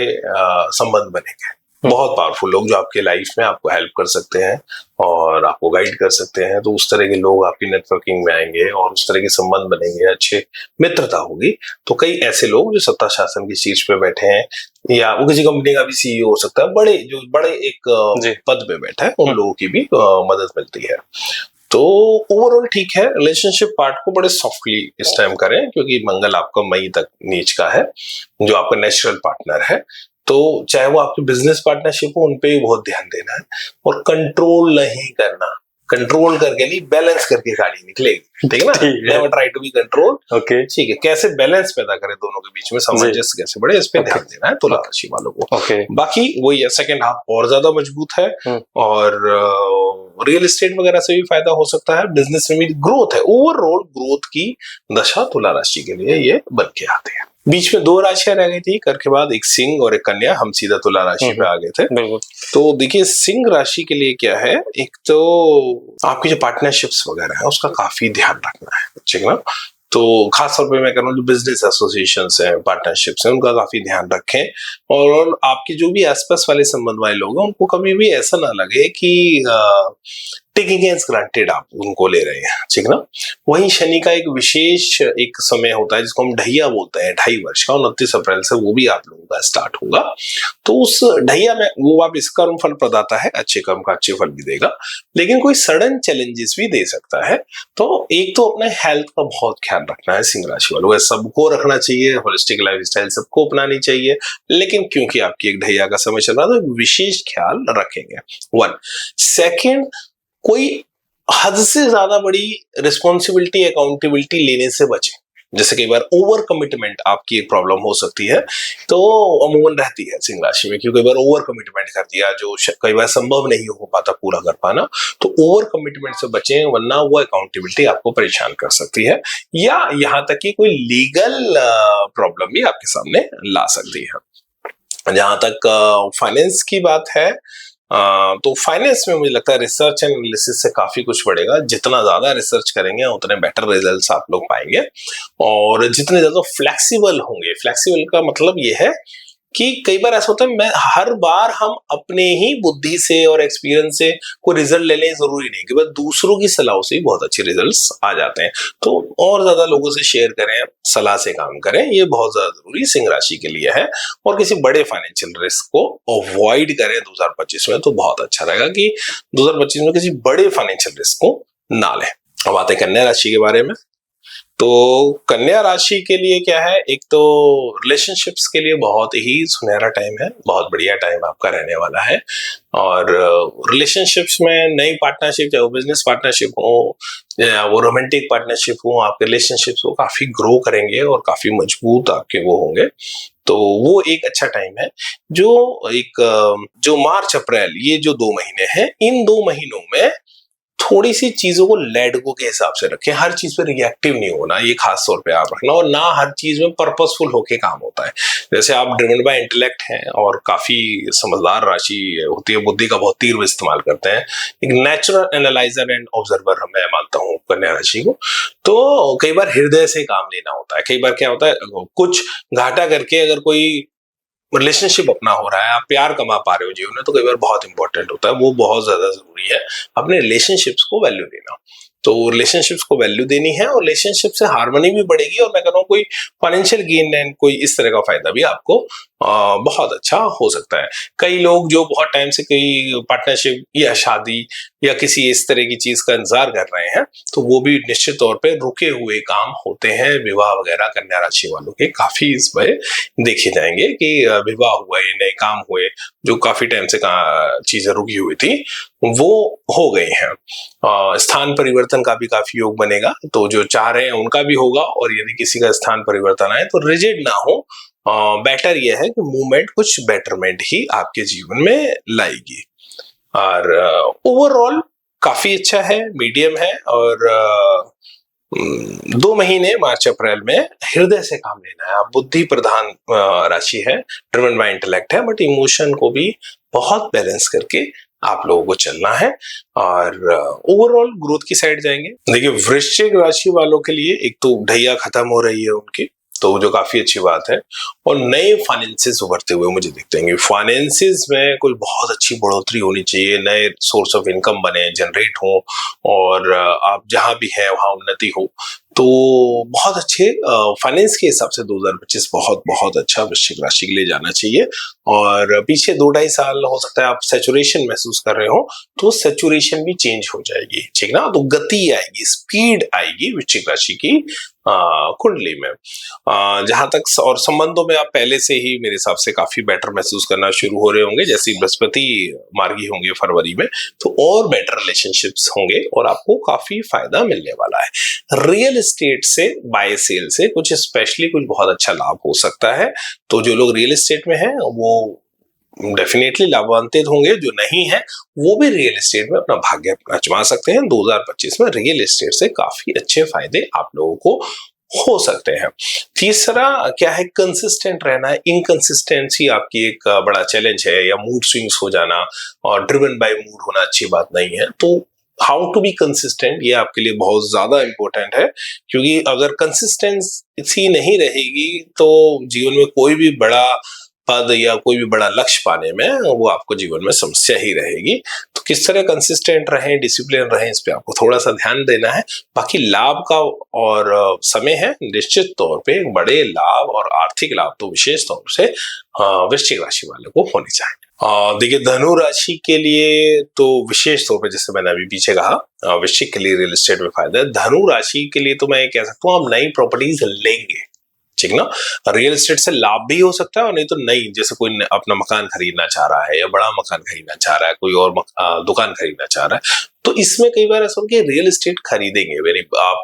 संबंध बनेंगे, बहुत पावरफुल लोग जो आपके लाइफ में आपको हेल्प कर सकते हैं और आपको गाइड कर सकते हैं। तो उस तरह के लोग आपकी नेटवर्किंग में आएंगे और उस तरह के संबंध बनेंगे, अच्छे मित्रता होगी। तो कई ऐसे लोग जो सत्ता शासन की शीर्ष पे बैठे हैं, या वो किसी कंपनी का भी सीईओ हो सकता है, बड़े एक पद पे बैठा है, उन लोगों की भी मदद मिलती है। तो ओवरऑल ठीक है। रिलेशनशिप पार्ट को बड़े सॉफ्टली इस टाइम करें, क्योंकि मंगल आपका मई तक नीच का है, जो आपका नेचुरल पार्टनर है। तो चाहे वो आपकी बिजनेस पार्टनरशिप हो, उन पे भी बहुत ध्यान देना है, और कंट्रोल नहीं करना। कंट्रोल करके नहीं, बैलेंस करके गाड़ी निकलेगी, ठीक है ना। Never try to be control, okay, ठीक है। कैसे बैलेंस पैदा करें दोनों के बीच में, सामंजस्य कैसे बढ़े, इस पे ध्यान देना है तुला राशि वालों को। ओके, बाकी वही है, सेकंड हाफ और ज्यादा मजबूत है, और रियल एस्टेट वगैरह से भी फायदा हो सकता है, बिजनेस में भी ग्रोथ है, ओवरऑल ग्रोथ की दशा तुला राशि के लिए ये बन के आते हैं। बीच में 2 राशियां रह गई थी कर के बाद, एक सिंह और एक कन्या, हम सीधा तुला राशि पे आ गए थे। तो देखिए सिंह राशि के लिए क्या है, एक तो आपकी जो पार्टनरशिप्स वगैरह है उसका काफी ध्यान रखना है, ठीक है ना। तो खास तौर पे मैं कह रहा हूँ जो बिजनेस एसोसिएशंस है, पार्टनरशिप्स है, उनका काफी ध्यान रखें, और आपके जो भी आसपास वाले संबंध वाले लोग हैं उनको कभी भी ऐसा ना लगे कि टेकिंग एज ग्रांटेड आप उनको ले रहे हैं, ठीक ना। वहीं शनि का एक विशेष एक समय होता है जिसको हम ढैया बोलते हैं, 2.5 वर्ष का, 29 अप्रैल से वो भी आप लोगों का स्टार्ट होगा। तो उस ढैया में वो आप इस कर्म फल प्रदाता है, अच्छे कर्म का अच्छे फल भी देगा, लेकिन कोई सडन चैलेंजेस भी दे सकता है। तो एक तो अपने हेल्थ का बहुत ख्याल रखना है सिंह राशि वालों, सबको रखना चाहिए, होलिस्टिक लाइफस्टाइल सबको अपनानी चाहिए, लेकिन क्योंकि आपकी एक ढैया का समय चल रहा है तो विशेष ख्याल रखेंगे। 1 सेकेंड, कोई हद से ज्यादा बड़ी रिस्पॉन्सिबिलिटी, अकाउंटेबिलिटी लेने से बचे। जैसे कई बार ओवर कमिटमेंट आपकी एक प्रॉब्लम हो सकती है, तो अमूमन रहती है सिंह राशि में, क्योंकि कई बार ओवर कमिटमेंट कर दिया जो कई बार संभव नहीं हो पाता पूरा कर पाना, तो ओवर कमिटमेंट से बचें, वरना वो अकाउंटेबिलिटी आपको परेशान कर सकती है, या यहाँ तक कि कोई लीगल प्रॉब्लम भी आपके सामने ला सकती है। जहां तक फाइनेंस की बात है, तो फाइनेंस में मुझे लगता है रिसर्च एंड एनालिसिस से काफी कुछ बढ़ेगा। जितना ज्यादा रिसर्च करेंगे उतने बेटर रिजल्ट्स आप लोग पाएंगे, और जितने ज्यादा फ्लेक्सिबल होंगे, फ्लेक्सिबल का मतलब ये है कि कई बार ऐसा होता है, मैं हर बार हम अपने ही बुद्धि से और एक्सपीरियंस से कोई रिजल्ट ले लें, जरूरी नहीं कि बस दूसरों की सलाह से ही बहुत अच्छे रिजल्ट्स आ जाते हैं। तो और ज्यादा लोगों से शेयर करें, सलाह से काम करें, ये बहुत ज्यादा जरूरी सिंह राशि के लिए है। और किसी बड़े फाइनेंशियल रिस्क को अवॉइड करें 2025 में, तो बहुत अच्छा रहेगा कि 2025 में किसी बड़े फाइनेंशियल रिस्क को ना लें। अब आते हैं कन्या राशि के बारे में। तो कन्या राशि के लिए क्या है, एक तो रिलेशनशिप्स के लिए बहुत ही सुनहरा टाइम है, बहुत बढ़िया टाइम आपका रहने वाला है। और रिलेशनशिप्स में नई पार्टनरशिप, चाहे वो बिजनेस पार्टनरशिप हो या वो रोमांटिक पार्टनरशिप हो, आपके रिलेशनशिप्स को काफी ग्रो करेंगे और काफी मजबूत आपके वो होंगे। तो वो एक अच्छा टाइम है। जो मार्च अप्रैल, ये जो 2 महीने हैं, इन 2 महीनों में थोड़ी सी चीजों को लेट गो के हिसाब से रखें, हर चीज पे रिएक्टिव नहीं होना, ये खास तौर पे आप रखना, और ना हर चीज में पर्पसफुल होके काम होता है। जैसे आप ड्रिवन बाय इंटेलेक्ट हैं और काफी समझदार राशि होती है, बुद्धि का बहुत तीव्र इस्तेमाल करते हैं, एक नेचुरल एनालाइजर एंड ऑब्जर्वर मैं मानता हूँ कन्या राशि को। तो कई बार हृदय से काम लेना होता है। कई बार क्या होता है, कुछ घाटा करके अगर कोई रिलेशनशिप अपना हो रहा है, आप प्यार कमा पा रहे हो जीवन में, तो कई बार बहुत इंपॉर्टेंट होता है, वो बहुत ज्यादा जरूरी है अपने रिलेशनशिप्स को वैल्यू देना। तो रिलेशनशिप्स को वैल्यू देनी है, और रिलेशनशिप से हार्मनी भी बढ़ेगी, और मैं कह रहा हूँ कोई फाइनेंशियल गेन एंड कोई इस तरह का फायदा भी आपको बहुत अच्छा हो सकता है। कई लोग जो बहुत टाइम से कोई पार्टनरशिप या शादी या किसी इस तरह की चीज का इंतजार कर रहे हैं, तो वो भी निश्चित तौर पे रुके हुए काम होते हैं। विवाह वगैरह कन्या राशि वालों के काफी इस बार देखे जाएंगे कि विवाह हुए, नए काम हुए, जो काफी टाइम से चीजें रुकी हुई थी वो हो गई हैं। स्थान परिवर्तन का भी काफी योग बनेगा, तो जो चाह रहे हैं उनका भी होगा, और यदि किसी का स्थान परिवर्तन आए तो रिजिड ना हो। बेटर यह है कि मूवमेंट कुछ बेटरमेंट ही आपके जीवन में लाएगी, और ओवरऑल काफी अच्छा है, मीडियम है। और 2 महीने मार्च अप्रैल में हृदय से काम लेना है। आप बुद्धि प्रधान राशि है, ड्रिवन बाय इंटेलेक्ट है, बट इमोशन को भी बहुत बैलेंस करके आप लोगों को चलना है, और ओवरऑल ग्रोथ की साइड जाएंगे। देखिए वृश्चिक राशि वालों के लिए एक तो ढैया खत्म हो रही है उनकी, तो जो काफी अच्छी बात है, और नए फाइनेंसेस उभरते हुए मुझे दिखते हैं। फाइनेंसेस में कोई बहुत अच्छी बढ़ोतरी होनी चाहिए, नए सोर्स ऑफ इनकम बने, जनरेट हो, और आप जहां भी हैं वहां उन्नति हो। तो बहुत अच्छे फाइनेंस के हिसाब से 2025 बहुत बहुत अच्छा वृश्चिक राशि के लिए जाना चाहिए। और पीछे 2-2.5 साल हो सकता है आप सैचुरेशन महसूस कर रहे हो, तो सैचुरेशन भी चेंज हो जाएगी, ठीक ना। तो गति आएगी, स्पीड आएगी वृश्चिक राशि की कुंडली में। जहां तक और संबंधों में आप पहले से ही मेरे हिसाब से काफी बेटर महसूस करना शुरू हो रहे होंगे, जैसे बृहस्पति मार्गी होंगे फरवरी में, तो और बेटर रिलेशनशिप्स होंगे और आपको काफी फायदा मिलने वाला है। रियल एस्टेट से, बाय सेल से कुछ स्पेशली कुछ बहुत अच्छा लाभ हो सकता है। तो जो लोग रियल एस्टेट में हैं वो डेफिनेटली लाभान्वित होंगे, जो नहीं है वो भी रियल एस्टेट में अपना भाग्य आजमा सकते हैं। 2025 में रियल एस्टेट से काफी अच्छे फायदे आप लोगों को हो सकते हैं। तीसरा क्या है, कंसिस्टेंट रहना है। इनकंसिस्टेंसी आपकी एक बड़ा चैलेंज है, या मूड स्विंग्स हो जाना और ड्रिवन बाय मूड होना अच्छी बात नहीं है। तो हाउ टू बी कंसिस्टेंट, ये आपके लिए बहुत ज्यादा इंपॉर्टेंट है, क्योंकि अगर कंसिस्टेंसी नहीं रहेगी तो जीवन में कोई भी बड़ा पद या कोई भी बड़ा लक्ष्य पाने में वो आपको जीवन में समस्या ही रहेगी। तो किस तरह कंसिस्टेंट रहें, डिसिप्लिन रहें, इस पे आपको थोड़ा सा ध्यान देना है। बाकी लाभ का और समय है, निश्चित तौर पे बड़े लाभ और आर्थिक लाभ तो विशेष तौर से वृश्चिक राशि वाले को होने चाहिए। देखिए, धनु राशि के लिए तो विशेष तौर पे, जैसे मैंने अभी पीछे कहा, वृश्चिक के लिए रियल एस्टेट में फायदा है। धनु राशि के लिए तो मैं ये कह सकता हूँ आप नई प्रॉपर्टीज लेंगे, ठीक ना। रियल एस्टेट से लाभ भी हो सकता है, और नहीं तो नहीं, जैसे कोई अपना मकान खरीदना चाह रहा है या बड़ा मकान खरीदना चाह रहा है, कोई और दुकान खरीदना चाह रहा है, तो इसमें कई बार ऐसा होगा कि रियल एस्टेट खरीदेंगे, यानी आप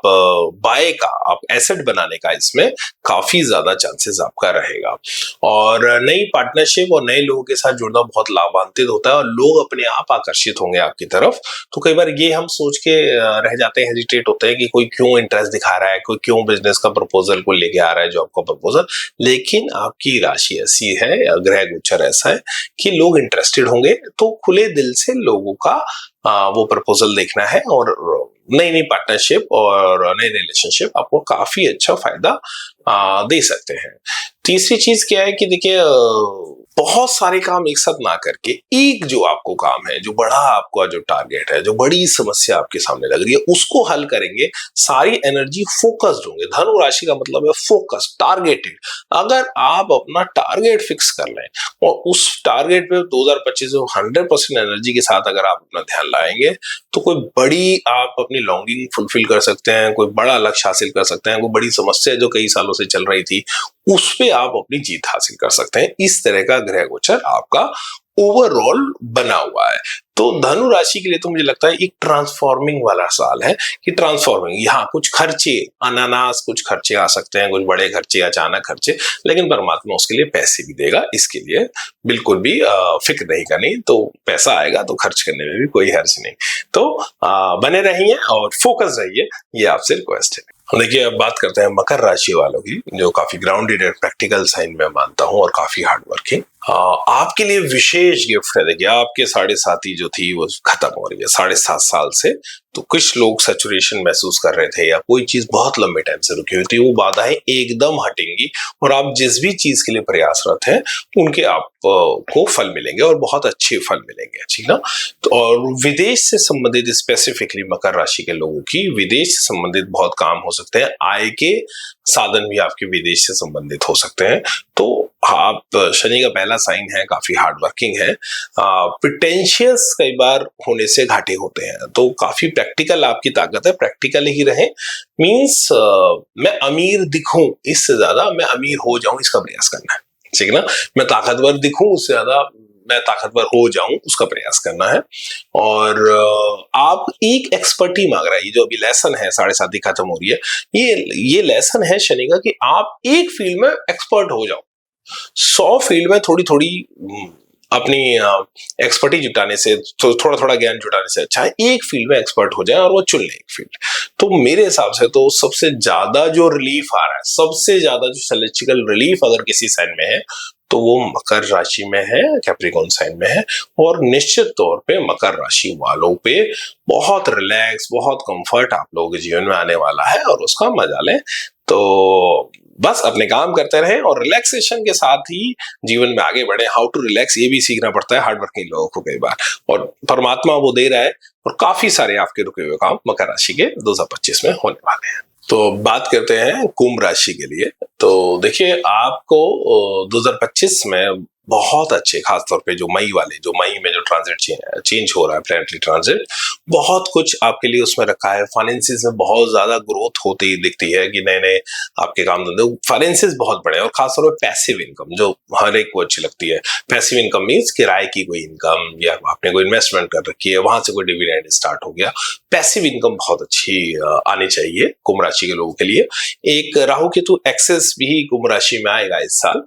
बाय का, आप एसेट बनाने का इसमें काफी ज्यादा चांसेस आपका रहेगा। और नई पार्टनरशिप और नए लोगों के साथ जुड़ना बहुत लाभान्वित होता है, और लोग अपने आप आकर्षित होंगे आपकी तरफ। तो कई बार ये हम सोच के रह जाते हैं, हेजिटेट होते हैं कि कोई क्यों इंटरेस्ट दिखा रहा है, कोई क्यों बिजनेस का प्रपोजल को लेके आ रहा है, जॉब का प्रपोजल। लेकिन आपकी राशि ऐसी है, ग्रह गोचर ऐसा है कि लोग इंटरेस्टेड होंगे, तो खुले दिल से लोगों का वो प्रपोजल देखना है, और नई नई पार्टनरशिप और नई रिलेशनशिप आपको काफी अच्छा फायदा दे सकते हैं। तीसरी चीज क्या है कि देखिए, बहुत सारे काम एक साथ ना करके एक जो आपको काम है, जो बड़ा आपका जो टारगेट है, जो बड़ी समस्या आपके सामने लग रही है, उसको हल करेंगे। सारी एनर्जी फोकस्ड होंगे। धनु राशि का मतलब है फोकस, टारगेटेड। अगर आप अपना टारगेट फिक्स कर लें और उस टारगेट पे 2025 में 100% एनर्जी के साथ अगर आप अपना ध्यान लाएंगे, तो कोई बड़ी आप अपनी लॉन्गिंग फुलफिल कर सकते हैं, कोई बड़ा लक्ष्य हासिल कर सकते हैं, कोई बड़ी समस्या जो कई सालों से चल रही थी उस पे आप अपनी जीत हासिल कर सकते हैं। इस तरह का ग्रह गोचर आपका ओवरऑल बना हुआ है। तो धनु राशि के लिए तो मुझे लगता है एक ट्रांसफॉर्मिंग वाला साल है, कि ट्रांसफॉर्मिंग, यहाँ कुछ खर्चे अनानास, कुछ खर्चे आ सकते हैं, कुछ बड़े खर्चे, अचानक खर्चे, लेकिन परमात्मा उसके लिए पैसे भी देगा। इसके लिए बिल्कुल भी फिक्र नहीं करनी। तो पैसा आएगा तो खर्च करने में भी कोई हर्ज नहीं। तो बने रहिए और फोकस रहिए, ये आपसे रिक्वेस्ट है। देखिए, अब बात करते हैं मकर राशि वालों की, जो काफी ग्राउंडेड एंड प्रैक्टिकल साइन में मानता हूं और काफी हार्ड वर्किंग। आपके लिए विशेष गिफ्ट है। देखिए, आपके 7.5 जो थी वो खत्म हो रही है 7.5 साल से। तो कुछ लोग सैचुरेशन महसूस कर रहे थे, या कोई चीज बहुत लंबे टाइम से रुकी हुई थी, वो बाधाएं एकदम हटेंगी, और आप जिस भी चीज के लिए प्रयासरत हैं उनके आपको फल मिलेंगे, और बहुत अच्छे फल मिलेंगे, ठीक ना। तो और विदेश से संबंधित, स्पेसिफिकली मकर राशि के लोगों की विदेश से संबंधित बहुत काम हो सकते हैं। आय के साधन भी आपके विदेश से संबंधित हो सकते हैं। तो आप, शनि का पहला साइन है, काफी हार्ड वर्किंग है। प्रिटेंशियस कई बार होने से घाटे होते हैं, तो काफी प्रैक्टिकल आपकी ताकत है। प्रैक्टिकल ही रहे, मींस मैं अमीर दिखूं इससे ज्यादा मैं अमीर हो जाऊं, इसका प्रयास करना है, ठीक ना। मैं ताकतवर दिखूं उससे ज्यादा मैं ताकतवर हो जाऊं, उसका प्रयास करना है। और आप एक एक्सपर्टी मांग रहा है, ये जो अभी लेसन है 7.5 खत्म हो रही है, ये लेसन है शनि का, कि आप एक फील्ड में एक्सपर्ट हो जाओ। 100 फील्ड में थोड़ी थोड़ी अपनी एक्सपर्टी जुटाने से, थोड़ा थोड़ा ज्ञान जुटाने से अच्छा है एक फील्ड में एक्सपर्ट हो जाए और वो चुन ले एक फील्ड। तो मेरे हिसाब से तो सबसे ज्यादा जो रिलीफ आ रहा है, सबसे ज्यादा जो साइकोलॉजिकल रिलीफ अगर किसी साइन में है तो वो मकर राशि में है, कैप्रिकॉर्न साइन में है। और निश्चित तौर पे मकर राशि वालों पे बहुत रिलैक्स, बहुत कंफर्ट आप लोगों के जीवन में आने वाला है, और उसका मजा लें। तो बस अपने काम करते रहें और रिलैक्सेशन के साथ ही जीवन में आगे बढ़े। हाउ टू रिलैक्स ये भी सीखना पड़ता है हार्ड वर्किंग लोगों को कई बार, और परमात्मा वो दे रहा है, और काफी सारे आपके रुके हुए काम मकर राशि के 2025 में होने वाले हैं। तो बात करते हैं कुंभ राशि के लिए। तो देखिए, आपको 2025 में बहुत अच्छे, खासतौर पे जो मई में जो ट्रांजिट चेंज हो रहा है, प्लैनेटरी ट्रांजिट, बहुत कुछ आपके लिए उसमें रखा है। फाइनेंसिस में बहुत ज्यादा ग्रोथ होती दिखती है कि नए नए आपके काम धंधे, फाइनेंसिस बहुत बड़े, और खासतौर पे पैसिव इनकम जो हर एक को अच्छी लगती है। पैसिव इनकम मीन्स किराए की कोई इनकम, या आपने कोई इन्वेस्टमेंट कर रखी है, वहां से कोई डिविडेंड स्टार्ट हो गया, पैसिव इनकम बहुत अच्छी आनी चाहिए कुंभ राशि के लोगों के लिए। एक राहु केतु एक्सेस भी कुंभ राशि में आएगा इस साल,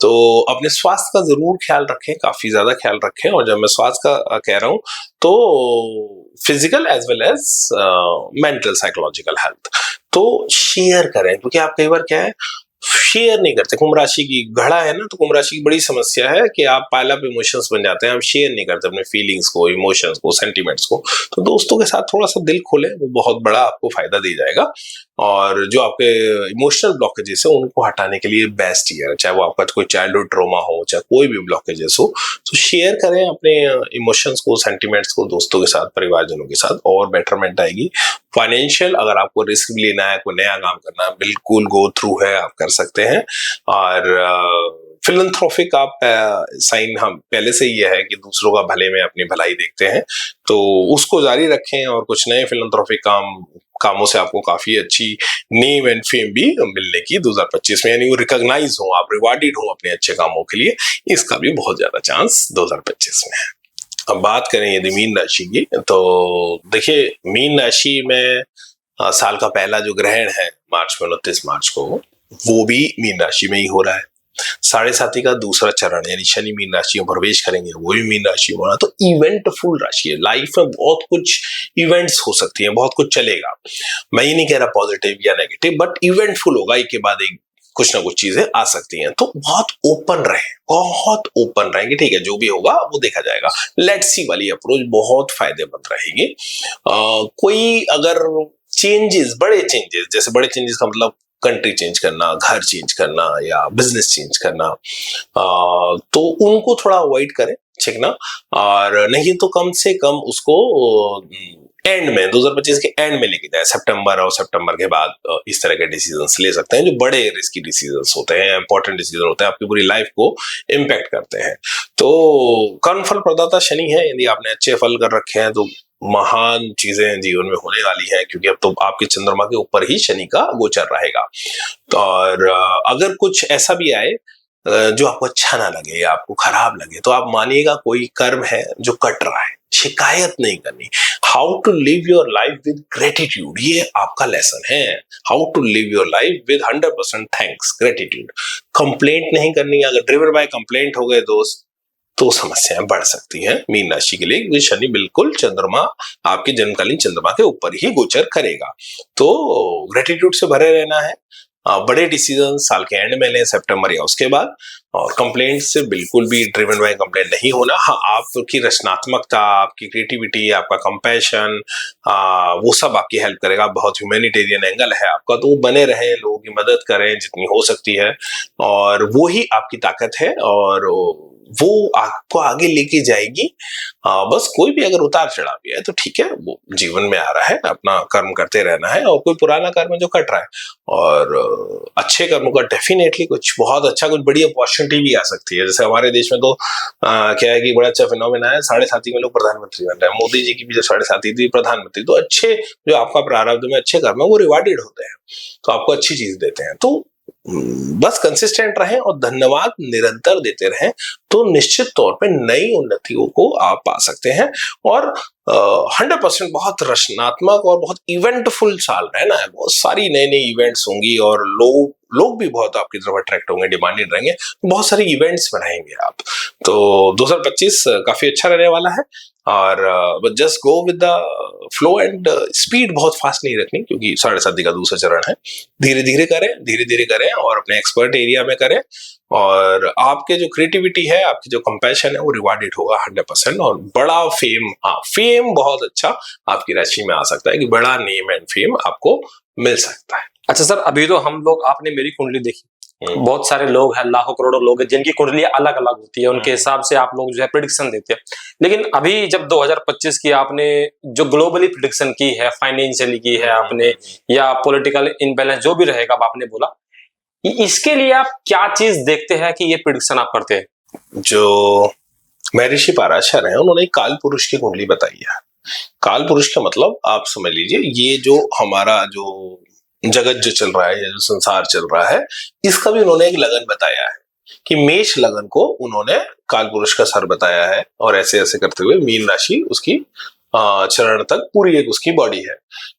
तो अपने स्वास्थ्य का जरूर ख्याल रखें, काफी ज्यादा ख्याल रखें। और जब मैं स्वास्थ्य का कह रहा हूं तो physical as well as mental psychological health तो शेयर करें, क्योंकि आप कई बार क्या है शेयर नहीं करते। कुंभ राशि की घड़ा है ना, तो कुंभ राशि की बड़ी समस्या है कि आप पाइल अप इमोशंस बन जाते हैं, आप शेयर नहीं करते अपने फीलिंग्स को, इमोशंस को, सेंटिमेंट्स को। तो दोस्तों के साथ थोड़ा सा दिल खोलें, वो बहुत बड़ा आपको फायदा दे जाएगा। और जो आपके इमोशनल ब्लॉकेजेस है उनको हटाने के लिए बेस्ट ईयर है, चाहे वो आपका कोई चाइल्डहुड ट्रॉमा हो, चाहे कोई भी ब्लॉकेजेस हो, तो शेयर करें अपने इमोशंस को, सेंटिमेंट्स को दोस्तों के साथ, परिवारजनों के साथ, और बेटरमेंट आएगी। फाइनेंशियल अगर आपको रिस्क भी लेना है, कोई नया काम करना है, बिल्कुल गो थ्रू है, आप कर सकते हैं। और फिलंथ्रोपिक आप साइन हम पहले से ही है कि दूसरों का भले में अपनी भलाई देखते हैं, तो उसको जारी रखें। और कुछ नए फिलंथ्रोपिक कामों से आपको काफी अच्छी नेम एंड फेम भी मिलने की 2025 में, यानी वो रिकॉग्नाइज हो, आप रिवार्डेड हो अपने अच्छे कामों के लिए, इसका भी बहुत ज्यादा चांस 2025 में है। अब बात करें यदि मीन राशि की, तो देखिए मीन राशि में साल का पहला जो ग्रहण है मार्च में, 29 मार्च को, वो भी मीन राशि में ही हो रहा है। साढ़े साथी का दूसरा चरण यानी शनि मीन राशि में प्रवेश करेंगे, वो भी मीन राशि में हो रहा है। तो इवेंटफुल राशि है, लाइफ में बहुत कुछ इवेंट्स हो सकती हैं, बहुत कुछ चलेगा। मैं ये नहीं कह रहा पॉजिटिव या नेगेटिव, बट इवेंटफुल होगा, एक के बाद एक कुछ ना कुछ चीजें आ सकती हैं। तो बहुत ओपन रहे, बहुत ओपन रहेंगे, ठीक है, जो भी होगा वो देखा जाएगा। लेट्स सी वाली अप्रोच बहुत फायदेमंद रहेगी। कोई अगर चेंजेस, बड़े चेंजेस, जैसे बड़े चेंजेस का मतलब कंट्री चेंज करना, घर चेंज करना, या बिजनेस चेंज करना, तो उनको थोड़ा अवॉइड करें, ठीक ना। और नहीं तो कम से कम उसको एंड में, 2025 के एंड में लेके जाए, सितंबर और सितंबर के बाद इस तरह के डिसीजंस ले सकते हैं, जो बड़े रिस्की डिसीजंस होते हैं, इंपॉर्टेंट डिसीजन होते हैं, आपकी पूरी लाइफ को इम्पैक्ट करते हैं। तो कर्मफल प्रदाता शनि है, यदि आपने अच्छे फल कर रखे हैं तो महान चीजें जीवन में होने वाली हैं, क्योंकि अब तो आपके चंद्रमा के ऊपर ही शनि का गोचर रहेगा। और अगर कुछ ऐसा भी आए जो आपको अच्छा ना लगे या आपको खराब लगे, तो आप मानिएगा कोई कर्म है जो कट रहा है, शिकायत नहीं करनी। How to live your life with gratitude, ये आपका लेसन है। How to live your life with 100% thanks, gratitude. Complaint नहीं करनी। अगर ड्रिवन बाय कंप्लेंट हो गए दोस्त, तो समस्याएं बढ़ सकती हैं मीन राशि के लिए, क्योंकि शनि बिल्कुल चंद्रमा, आपके जन्मकालीन चंद्रमा के ऊपर ही गोचर करेगा। तो ग्रेटिट्यूड से भरे रहना है। बड़े डिसीजन साल के एंड में लें, सितंबर या उसके बाद। और कंप्लेंट से बिल्कुल भी ड्रिवन बाय कंप्लेंट नहीं होना। हाँ, आपकी रचनात्मकता, आपकी क्रिएटिविटी, आपका कंपैशन, वो सब आपकी हेल्प करेगा। बहुत ह्यूमैनिटेरियन एंगल है आपका, तो वो बने रहे, लोगों की मदद करें जितनी हो सकती है, और वो ही आपकी ताकत है, और वो आपको आगे लेके जाएगी। बस कोई भी अगर उतार चढ़ाव भी है तो ठीक है, वो जीवन में आ रहा है, अपना कर्म करते रहना है। और कोई पुराना कर्म जो कट रहा है, और अच्छे कर्मों का डेफिनेटली कुछ बहुत अच्छा, कुछ बड़ी अपॉर्चुनिटी भी आ सकती है। जैसे हमारे देश में तो क्या है कि बड़ा अच्छा फिनोमेना है, 7.5 में लोग प्रधानमंत्री बन रहे हैं। मोदी जी की भी जो 7.5 थी प्रधानमंत्री, तो अच्छे जो आपका प्रारब्ध में अच्छे कर्म है वो रिवार्डेड होते हैं, तो आपको अच्छी चीज देते हैं। तो बस कंसिस्टेंट रहें और धन्यवाद निरंतर देते रहें, तो निश्चित तौर पे नई उन्नतियों को आप पा सकते हैं। और 100% बहुत रचनात्मक और बहुत इवेंटफुल साल रहना है। बहुत सारी नई नई इवेंट्स होंगी, और लोग भी बहुत आपकी तरफ अट्रैक्ट होंगे, डिमांडेड रहेंगे, बहुत सारे इवेंट्स में रहेंगे आप। तो 2025 काफी अच्छा रहने वाला है। और just go with the flow, and speed बहुत फास्ट नहीं रखनी, क्योंकि 7.5 का दूसरा चरण है। धीरे धीरे करें, और अपने एक्सपर्ट एरिया में करें। और आपके जो क्रिएटिविटी है, आपकी जो कंपैशन है, वो रिवार्डेड होगा 100%। और बड़ा फेम, फेम बहुत अच्छा आपकी राशि में आ सकता है, कि बड़ा नेम एंड फेम आपको मिल सकता है। अच्छा सर, अभी तो हम लोग, आपने मेरी कुंडली देखी, बहुत सारे लोग हैं, लाखों करोड़ों लोग हैं जिनकी कुंडलियां अलग अलग होती है, उनके हिसाब से आप लोग जो है प्रिडिक्शन देते हैं। लेकिन अभी जब 2025 की आपने जो ग्लोबली प्रिडिक्शन की है, फाइनेंशियली की है आपने, या पॉलिटिकल इनबैलेंस जो भी रहेगा आपने बोला, इसके लिए आप क्या चीज देखते हैं कि ये प्रिडिक्शन आप करते हैं? जो महर्षि पराशर है उन्होंने काल पुरुष की कुंडली बताई है। काल पुरुष का मतलब आप समझ लीजिए, ये जो हमारा जो जगत जो चल रहा है या जो संसार चल रहा है, इसका भी उन्होंने एक लगन बताया है कि मेष लगन को उन्होंने काल पुरुष का सर बताया है, और ऐसे ऐसे करते हुए मीन राशि उसकी चरण तक पूरी एक उसकी बॉडी है।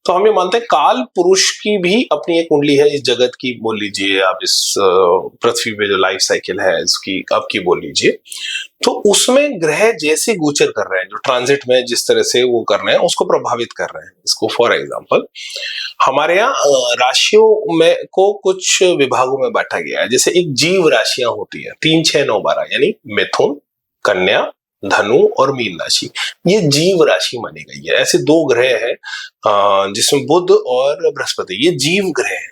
तो हम ये मानते हैं काल पुरुष की भी अपनी एक कुंडली है, इस जगत की बोल लीजिए आप, इस पृथ्वी पे जो लाइफ साइकिल है इसकी अब की बोल लीजिए। तो उसमें ग्रह जैसे गोचर कर रहे हैं, जो ट्रांजिट में जिस तरह से वो कर रहे हैं उसको प्रभावित कर रहे हैं। इसको फॉर एग्जांपल हमारे यहाँ राशियों में को कुछ विभागों में बांटा गया है। जैसे एक जीव राशियां होती है 3, 6, 9, 12, यानी मिथुन, कन्या, धनु और मीन राशि, ये जीव राशि मानी गई है। ऐसे 2 ग्रह हैं जिसमें बुध और बृहस्पति, ये जीव ग्रह हैं।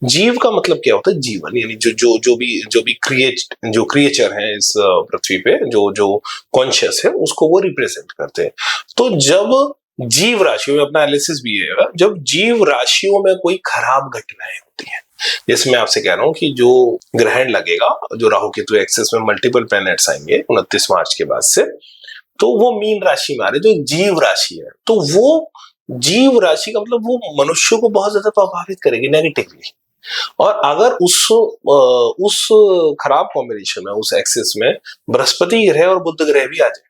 जीव का मतलब क्या होता है? जीवन, यानी जो भी क्रिएचर है इस पृथ्वी पे, जो कॉन्शियस है, उसको वो रिप्रेजेंट करते हैं। तो जब जीव राशियों में, अपना एनालिसिस भी है, जब जीव राशियों में कोई खराब घटनाएं होती हैं, जैसे मैं आपसे कह रहा हूं कि जो ग्रहण लगेगा, जो राहु केतु एक्सिस में मल्टीपल प्लैनेट्स आएंगे 29 मार्च के बाद से, तो वो मीन राशि में आ रहे, जो जीव राशि है। तो वो जीव राशि का मतलब वो मनुष्य को बहुत ज्यादा प्रभावित करेगी नेगेटिवली। और अगर उस खराब कॉम्बिनेशन में, उस एक्सिस में बृहस्पति ग्रह और बुध ग्रह भी आ जाए,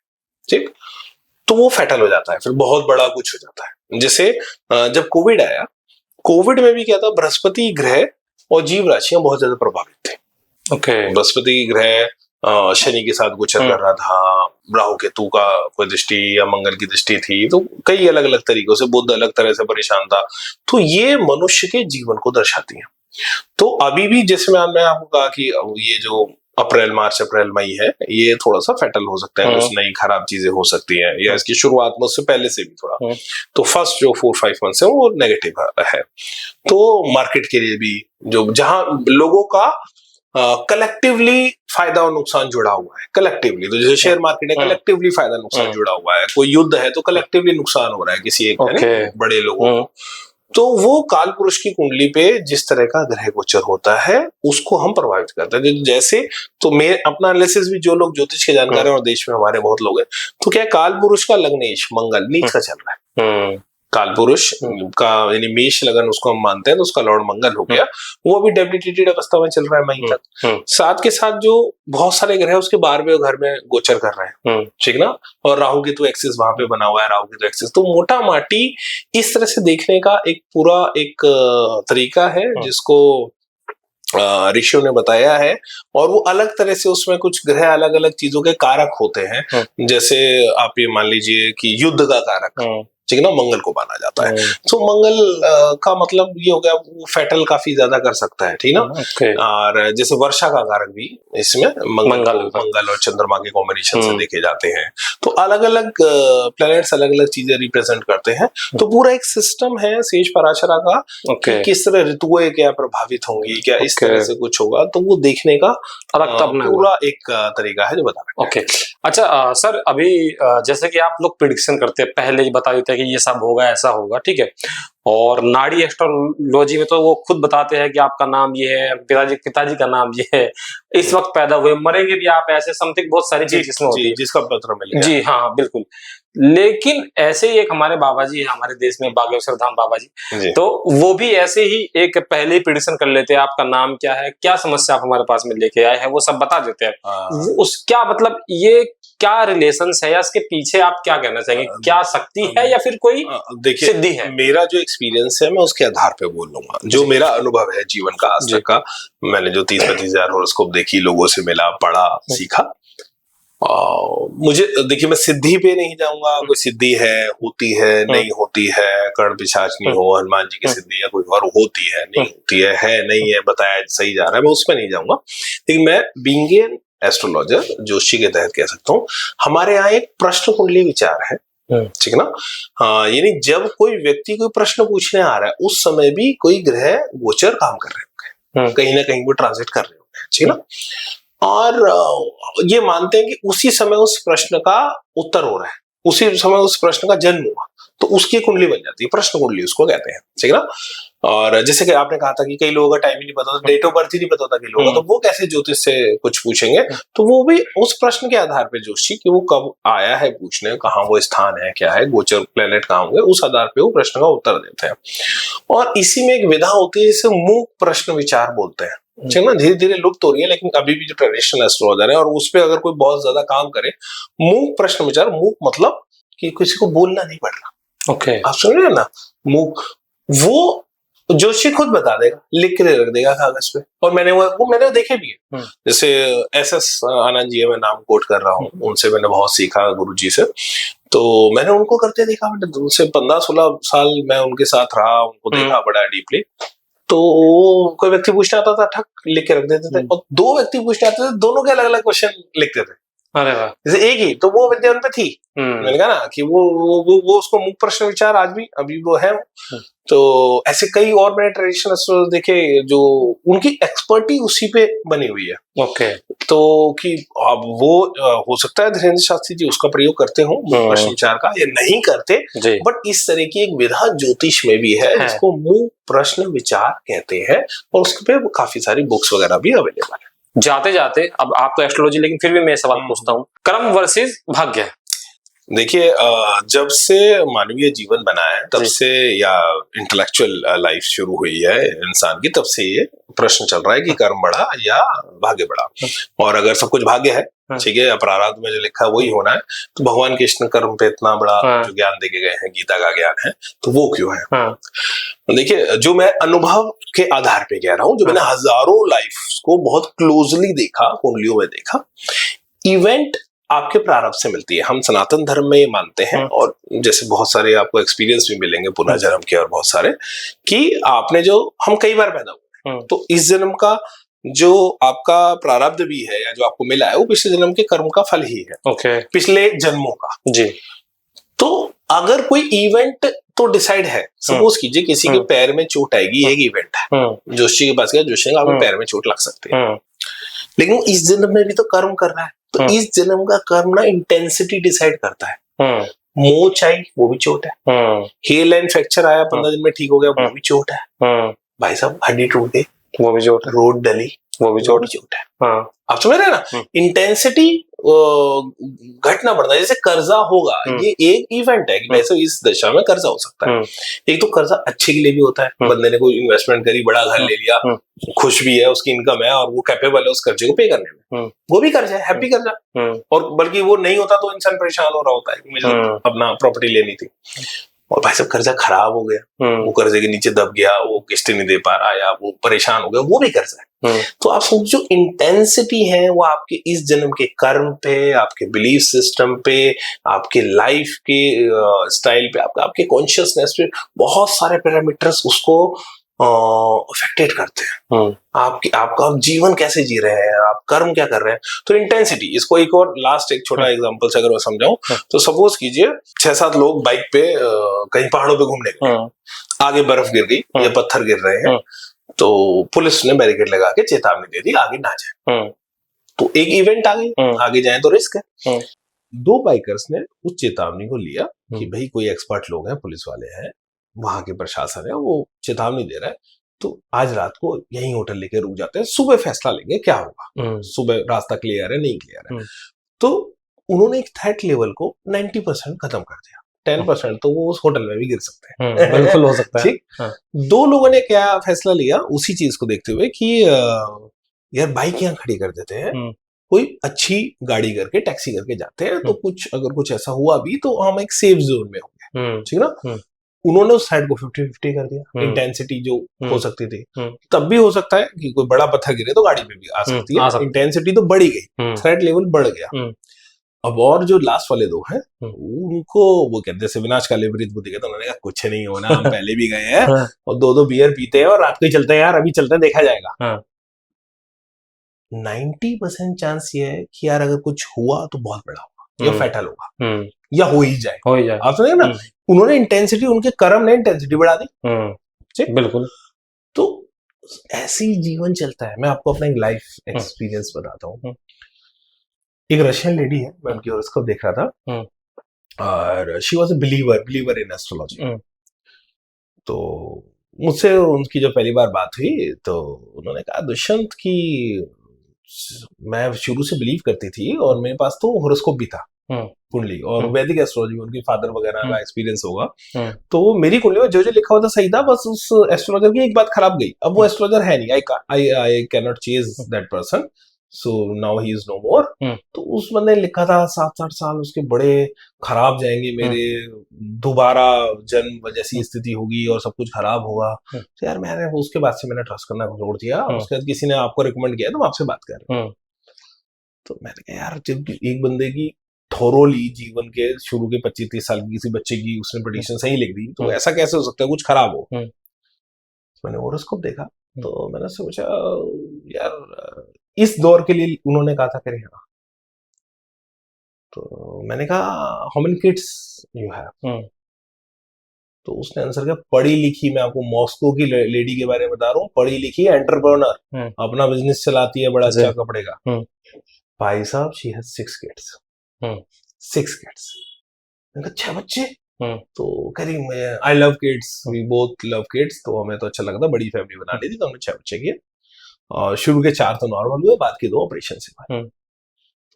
ठीक, तो वो फैटल हो जाता है, फिर बहुत बड़ा कुछ हो जाता है। जैसे जब कोविड आया, कोविड में भी क्या था, बृहस्पति ग्रह और जीव राशियां बहुत ज्यादा प्रभावित थे। बृहस्पति ग्रह शनि के साथ गोचर कर रहा था, राहु केतु का कोई दृष्टि या मंगल की दृष्टि थी, तो कई अलग अलग तरीकों से, बुध अलग तरह से परेशान था। तो ये मनुष्य के जीवन को दर्शाती है। तो अभी भी जैसे मैं आपको कहा कि ये जो अप्रैल, मार्च, अप्रैल, मई है, ये थोड़ा सा फैटल हो सकता है, कुछ नई खराब चीजें हो सकती हैं, या इसकी शुरुआत में उससे पहले से भी थोड़ा, तो फर्स्ट जो 4-5 मंथ है वो नेगेटिव है। तो मार्केट के लिए भी, जो जहां लोगों का कलेक्टिवली फायदा और नुकसान जुड़ा हुआ है, कलेक्टिवली, तो जैसे शेयर मार्केट है, कलेक्टिवली फायदा नुकसान जुड़ा हुआ है। कोई युद्ध है तो कलेक्टिवली नुकसान हो रहा है किसी एक बड़े लोगों को। तो वो काल पुरुष की कुंडली पे जिस तरह का ग्रह गोचर होता है उसको हम प्रभावित करते हैं। जैसे, तो मैं अपना एनालिसिस भी, जो लोग ज्योतिष के जानकार हैं और देश में हमारे बहुत लोग हैं, तो क्या काल पुरुष का लग्नेश मंगल नीच का चल रहा है। काल पुरुष का यानी मेष लगन उसको हम मानते हैं, तो उसका लॉर्ड मंगल हो गया, वो अभी डेबिलिटेटेड अवस्था में चल रहा है मई तक। साथ के साथ जो बहुत सारे ग्रह उसके 12वें घर में गोचर कर रहे हैं, ठीक ना, और राहु केतु एक्सिस वहां पे बना हुआ है, राहु केतु एक्सिस। तो मोटा माटी इस तरह से देखने का एक पूरा एक तरीका है जिसको ऋषियों ने बताया है, और वो अलग तरह से उसमें कुछ ग्रह अलग अलग चीजों के कारक होते हैं। जैसे आप ये मान लीजिए कि युद्ध का कारक, ठीक है ना, मंगल को माना जाता है। तो मंगल का मतलब ये हो गया, वो फैटल काफी ज्यादा कर सकता है, ठीक ना। और जैसे वर्षा का कारक भी इसमें मंगल और चंद्रमा के कॉम्बिनेशन से देखे जाते हैं। तो अलग अलग प्लैनेट्स अलग अलग चीजें रिप्रेजेंट करते हैं। तो पूरा एक सिस्टम है शेष पराशरा का, कि किस तरह ऋतुएं क्या प्रभावित होंगी, क्या इस तरह से कुछ होगा, तो वो देखने का पूरा एक तरीका है जो बताना। अच्छा सर, अभी जैसे कि आप लोग प्रिडिक्शन करते हैं, पहले ही बता देते हैं कि ये सब होगा, ऐसा होगा, ठीक है, और नाड़ी एस्ट्रोलॉजी में तो वो खुद बताते हैं कि आपका नाम ये है, पिताजी का नाम ये है, इस वक्त पैदा हुए, मरेंगे भी आप, ऐसे समथिंग बहुत सारी चीज इसमें होती है, जिसका पत्र मिलेगा। जी हाँ, बिल्कुल। लेकिन ऐसे ही एक हमारे बाबा जी है हमारे देश में, बागेश्वर धाम बाबा जी, तो वो भी ऐसे ही एक पहले ही प्रिडिक्शन कर लेते हैं, आपका नाम क्या है, क्या समस्या आप हमारे पास में लेके आए हैं, वो सब बता देते हैं। उस क्या मतलब, ये क्या रिलेशन है, या इसके पीछे आप क्या कहना चाहेंगे, क्या शक्ति है या फिर कोई सिद्धि है? मेरा जो एक्सपीरियंस है मैं उसके आधार पे बोल लूंगा, जो मेरा अनुभव है जीवन का आज तक का। मैंने जो 30-35 हजार हॉरोस्कोप देखी, लोगों से मिला, पढ़ा, सीखा, मुझे देखिए, मैं सिद्धि पे नहीं जाऊंगा, कोई सिद्धि है, होती है, नहीं होती है, कर्ण पिशाच नहीं हो, हनुमान जी की सिद्धि है, कोई और होती है, नहीं होती है नहीं है, बताया सही जा रहा है, मैं उसमें नहीं जाऊंगा। लेकिन मैं बीइंग एन एस्ट्रोलॉजर, ज्योतिषी के तहत कह सकता हूँ, हमारे यहाँ एक प्रश्न कुंडली विचार है, ठीक ना। यानी जब कोई व्यक्ति कोई प्रश्न पूछने आ रहा है, उस समय भी कोई ग्रह गोचर काम कर रहे होंगे, कहीं ना कहीं वो ट्रांजिट कर रहे होंगे, ठीक ना। और ये मानते हैं कि उसी समय उस प्रश्न का उत्तर हो रहा है, उसी समय उस प्रश्न का जन्म हुआ, तो उसकी कुंडली बन जाती है, प्रश्न कुंडली उसको कहते हैं, ठीक है ना। और जैसे कि आपने कहा था कि कई लोगों का टाइम ही नहीं पता होता, डेट ऑफ बर्थ ही नहीं पता होता कई लोगों का, तो वो कैसे ज्योतिष से कुछ पूछेंगे? तो वो भी उस प्रश्न के आधार पे जोशी कि वो कब आया है पूछने, कहाँ वो स्थान है, क्या है, गोचर प्लेनेट कहाँ होंगे, उस आधार पे वो प्रश्न का उत्तर देते हैं। और इसी में एक विधा होती है जिसे मूक प्रश्न विचार बोलते हैं। ठीक ना, धीरे धीरे लुप्त हो रही है, लेकिन अभी भी जो ट्रेडिशनल एस्ट्रोलॉजर है और उस पर अगर कोई बहुत ज्यादा काम करे, मूक प्रश्न विचार, मूक मतलब कि किसी को बोलना नहीं पड़ रहा। ओके, आप सुन रहे हैं ना, मूक, वो जोशी खुद बता देगा, लिख के रख देगा कागज पे। और मैंने देखे भी है, जैसे SS आनंद जी है, मैं नाम कोट कर रहा हूँ, उनसे मैंने बहुत सीखा, गुरु जी से। तो मैंने उनको करते देखा, उनसे 15-16 साल मैं उनके साथ रहा, उनको देखा बड़ा डीपली। तो कोई व्यक्ति पूछना आता था, ठक लिख के रख देते थे, और 2 व्यक्ति पूछने आते थे, दोनों के अलग अलग क्वेश्चन लिखते थे। अरे वाह, जैसे एक ही, तो वो विद्या उन पे थी। मैंने कहा ना कि वो उसको मुख प्रश्न विचार आज भी अभी वो है। तो ऐसे कई और मैंने ट्रेडिशनल देखे जो उनकी एक्सपर्टी उसी पे बनी हुई है। ओके, तो कि अब वो हो सकता है धीरेन्द्र शास्त्री जी उसका प्रयोग करते हो मुख प्रश्न विचार का, या नहीं करते, बट इस तरह की एक विधा ज्योतिष में भी है जिसको मुख प्रश्न विचार कहते हैं, और उसके पे काफी सारी बुक्स वगैरह भी अवेलेबल है। जाते जाते, अब आप तो एस्ट्रोलॉजी, लेकिन फिर भी मैं सवाल पूछता हूँ, कर्म वर्सेस भाग्य। देखिए, जब से मानवीय जीवन बना है तब से, या इंटेलेक्चुअल लाइफ शुरू हुई है इंसान की, तब से ये प्रश्न चल रहा है कि कर्म बड़ा या भाग्य बड़ा। और अगर सब कुछ भाग्य है, ठीक है, प्रारब्ध में जो लिखा है वही होना है, तो भगवान कृष्ण कर्म पे इतना बड़ा जो ज्ञान देके गए हैं, गीता का ज्ञान है, तो वो क्यों है? देखिए, जो मैं अनुभव के आधार पे कह रहा हूँ, जो मैंने हजारों लाइफ को बहुत क्लोजली देखा, कुंडलियों में देखा, इवेंट आपके प्रारब्ध से मिलती है। हम सनातन धर्म में ये मानते हैं, और जैसे बहुत सारे आपको एक्सपीरियंस भी मिलेंगे पुनर्जन्म के, और बहुत सारे कि आपने जो, हम कई बार पैदा हुए, तो इस जन्म का जो आपका प्रारब्ध भी है, या जो आपको मिला है, वो पिछले जन्म के कर्म का फल ही है। ओके, पिछले जन्मों का जी। तो अगर कोई इवेंट तो डिसाइड है, सपोज कीजिए किसी के पैर में चोट आएगी, एक इवेंट है, जोशी के पास गया, जोशी का आपके पैर में चोट लग सकती है, लेकिन इस जन्म में भी तो कर्म कर रहा है, तो इस जन्म का कर्म ना इंटेंसिटी डिसाइड करता है। मोच आई, वो भी चोट है। हेयर लाइन फ्रैक्चर आया, 15 दिन में ठीक हो गया, वो भी चोट है। भाई साहब, हड्डी टूट गई, वो भी चोट है। रोड डली, वो भी चोट है। आप समझ रहे हैं ना, इंटेंसिटी घटना बढ़ना। जैसे कर्जा होगा, ये एक इवेंट है कि वैसे इस दशा में कर्जा हो सकता है। एक तो कर्जा अच्छे के लिए भी होता है, बंदे ने कोई इन्वेस्टमेंट करी, बड़ा घर ले लिया, खुश भी है, उसकी इनकम है, और वो कैपेबल है उस कर्जे को पे करने में, वो भी कर्जा है, हैप्पी कर्जा। और बल्कि वो नहीं होता तो इंसान परेशान हो रहा होता है कि मुझे अपना प्रॉपर्टी लेनी थी, और भाई साहब कर्जा खराब हो गया, वो कर्जे के नीचे दब गया, वो किस्तें नहीं दे पा रहा, या वो परेशान हो गया, वो भी कर्जा है। तो आप समझो, इंटेंसिटी है वो आपके इस जन्म के कर्म पे, आपके बिलीफ सिस्टम पे, आपके लाइफ के स्टाइल पे, आपके कॉन्शियसनेस पे, बहुत सारे पैरामीटर्स उसको अफेक्टेड करते हैं। आपका आप जीवन कैसे जी रहे हैं, आप कर्म क्या कर रहे हैं। तो इंटेंसिटी, इसको एक और लास्ट एक छोटा एग्जांपल से अगर मैं समझाऊं, तो सपोज कीजिए 6-7 लोग बाइक पे कहीं पहाड़ों पे घूमने गए, आगे बर्फ गिर गई या पत्थर गिर रहे हैं, तो पुलिस ने बैरिकेड लगा के चेतावनी दे दी आगे ना जाए। तो एक इवेंट आ गई, आगे जाए तो रिस्क है। 2 बाइकर्स ने उस चेतावनी को लिया कि भाई कोई एक्सपर्ट लोग हैं, पुलिस वाले हैं, वहां के प्रशासन है, वो चेतावनी दे रहा है, तो आज रात को यही होटल लेके रुक जाते हैं, सुबह फैसला लेंगे क्या होगा, सुबह रास्ता क्लियर है नहीं क्लियर है। तो उन्होंने एक थ्रेट लेवल को 90% खत्म कर दिया, 10% तो वो उस होटल में भी गिर सकते हैं। बिल्कुल हो सकता है। ठीक, 2 लोगों ने क्या फैसला लिया उसी चीज को देखते हुए कि यार बाइक यहाँ खड़ी कर देते हैं, कोई अच्छी गाड़ी करके, टैक्सी करके जाते हैं, तो कुछ अगर कुछ ऐसा हुआ भी तो हम एक सेफ जोन में होंगे, ठीक ना। उन्होंने उस साइड को 50-50 कर दिया। इंटेंसिटी जो हो सकती थी, तब भी हो सकता है कि कोई बड़ा पत्थर गिरे तो गाड़ी पे भी आ सकती है, इंटेंसिटी तो बढ़ी गई, थ्रेट लेवल बढ़ गया। अब और जो लास्ट वाले 2 हैं, उनको वो कहते हैं विनाशकाले विपरीत बुद्धि, तो उन्होंने कहा कुछ नहीं होना, हम पहले भी गए हैं और 2-2 बियर पीते हैं और रात को ही चलते हैं यार, अभी चलते हैं देखा जाएगा। 90% चांस ये है कि यार अगर कुछ हुआ तो बहुत बड़ा होगा, या फैटल होगा, या हो ही जाए। आप समझे ना, उन्होंने इंटेंसिटी, उनके कर्म ने इंटेंसिटी बढ़ा दी। ठीक, बिल्कुल। तो ऐसी जीवन चलता है। मैं आपको अपना एक लाइफ एक्सपीरियंस बताता हूँ। एक रशियन लेडी है, मैं उनकी हॉरोस्कोप देख रहा था, और she was a believer in astrology. तो मुझसे उनकी जो पहली बार बात हुई तो उन्होंने कहा दुष्यंत की मैं शुरू से बिलीव करती थी और मेरे पास तो हॉरोस्कोप भी था, कुंडली और वैदिक एस्ट्रोलॉजी, उनकी फादर वगैरह का एक्सपीरियंस होगा। तो मेरी कुंडली में जो जो लिखा हुआ था सही था, बस उस एस्ट्रोलॉजर की एक बात खराब गई। अब वो एस्ट्रोलॉजर है नहीं, I can not chase that person, so now he is no more. तो उस बंदे ने लिखा था 7-8 साल उसके बड़े खराब जाएंगे मेरे, दोबारा जन्म जैसी स्थिति होगी और सब कुछ खराब होगा। तो यार मैंने उसके बाद से मैंने ट्रस्ट करना छोड़ दिया। उसके बाद किसी ने आपको रिकमेंड किया तो मैं आपसे बात कर रहा हूँ। तो मैंने कहा यार जब एक बंदे की थोरोली जीवन के शुरू के 25-30 साल की किसी बच्चे की उसने प्रेडिक्शन सही लिख दी, तो ऐसा कैसे हो सकता है कुछ खराब हो। मैंने हॉरोस्कोप देखा तो मैंने सोचा यार इस दौर के लिए उन्होंने कहा था करेगा। तो मैंने कहा how many kids you have, तो उसने आंसर किया पढ़ी लिखी, मैं आपको मॉस्को की लेडी के बारे में बता रहा हूँ, पढ़ी लिखी एंटरप्रेन्योर, अपना बिजनेस चलाती है, बड़ा अच्छा कपड़े का। भाई साहब शी हैज 6 किड्स, 6 किड्स। मैंने कहा 6 बच्चे? तो कह रही मैं I love kids, we both love kids, तो हमें तो अच्छा लगता, बड़ी फैमिली बना ली थी, तो हमने 6 बच्चे किए और शुरू के 4 तो नॉर्मल हुए, बाद के 2 ऑपरेशन से हुए।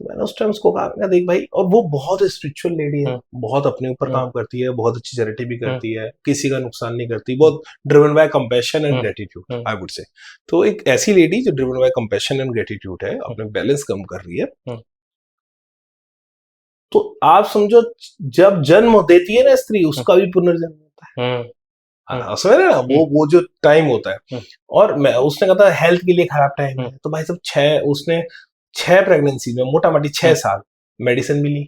तो मैंने उस टाइम उसको कहा देख भाई, और वो बहुत स्पिरिचुअल लेडी है, बहुत अपने ऊपर काम करती है, बहुत अच्छी चैरिटी भी करती है, किसी का नुकसान नहीं करती, बहुत driven by compassion and gratitude I would say. तो एक ऐसी लेडी जो driven by compassion and gratitude है, अपने बैलेंस कम कर रही है, तो आप समझो जब जन्म देती है ना स्त्री, उसका भी पुनर्जन्म होता है। समझ रहे ना, वो जो टाइम होता है। और मैं उसने कहा था हेल्थ के लिए खराब टाइम है, तो भाई साहब उसने 6 प्रेगनेंसी में मोटा मोटी 6 साल मेडिसिन भी ली,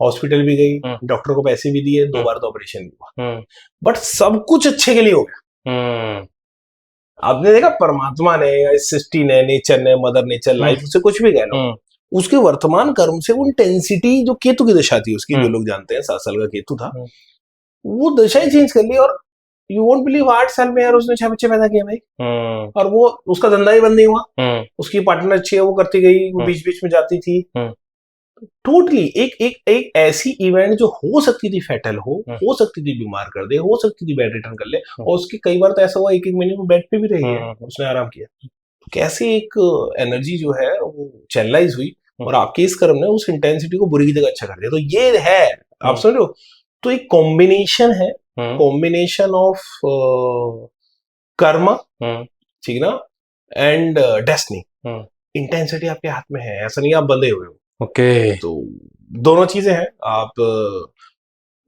हॉस्पिटल भी गई, डॉक्टर को पैसे भी दिए, 2 बार तो ऑपरेशन भी हुआ, बट सब कुछ अच्छे के लिए हो गया। आपने देखा परमात्मा ने या सृष्टि ने, नेचर ने, मदर नेचर, लाइफ से कुछ भी कह लो, उसके वर्तमान कर्म से वो इंटेंसिटी जो केतु की दशा थी उसकी, जो लोग जानते हैं 7 साल का केतु था, वो दशा ही चेंज कर ली। और यू वोंट बिलीव 8 साल में यार उसने 6 बच्चे पैदा किए भाई। और वो उसका धंधा ही बंद नहीं हुआ, उसकी पार्टनर अच्छी है, वो करती गई, वो बीच बीच में जाती थी। टोटली एक ऐसी इवेंट जो हो सकती थी फैटल हो सकती थी बीमार कर दे, हो सकती थी बेड रिटर्न कर ले, और उसकी कई बार तो ऐसा हुआ 1-1 महीने को बेड पे भी रही है, उसने आराम किया। कैसे एक एनर्जी जो है वो चैनलाइज हुई और आपके इस कर्म ने उस इंटेंसिटी को बुरी की जगह अच्छा कर दिया। तो ये है, आप समझ रहे हो, तो एक कॉम्बिनेशन है, कॉम्बिनेशन ऑफ कर्म, ठीक ना, एंड डेस्टिनी। इंटेंसिटी आपके हाथ में है, ऐसा नहीं आप बंधे हुए हो। ओके, तो दोनों चीजें हैं। आप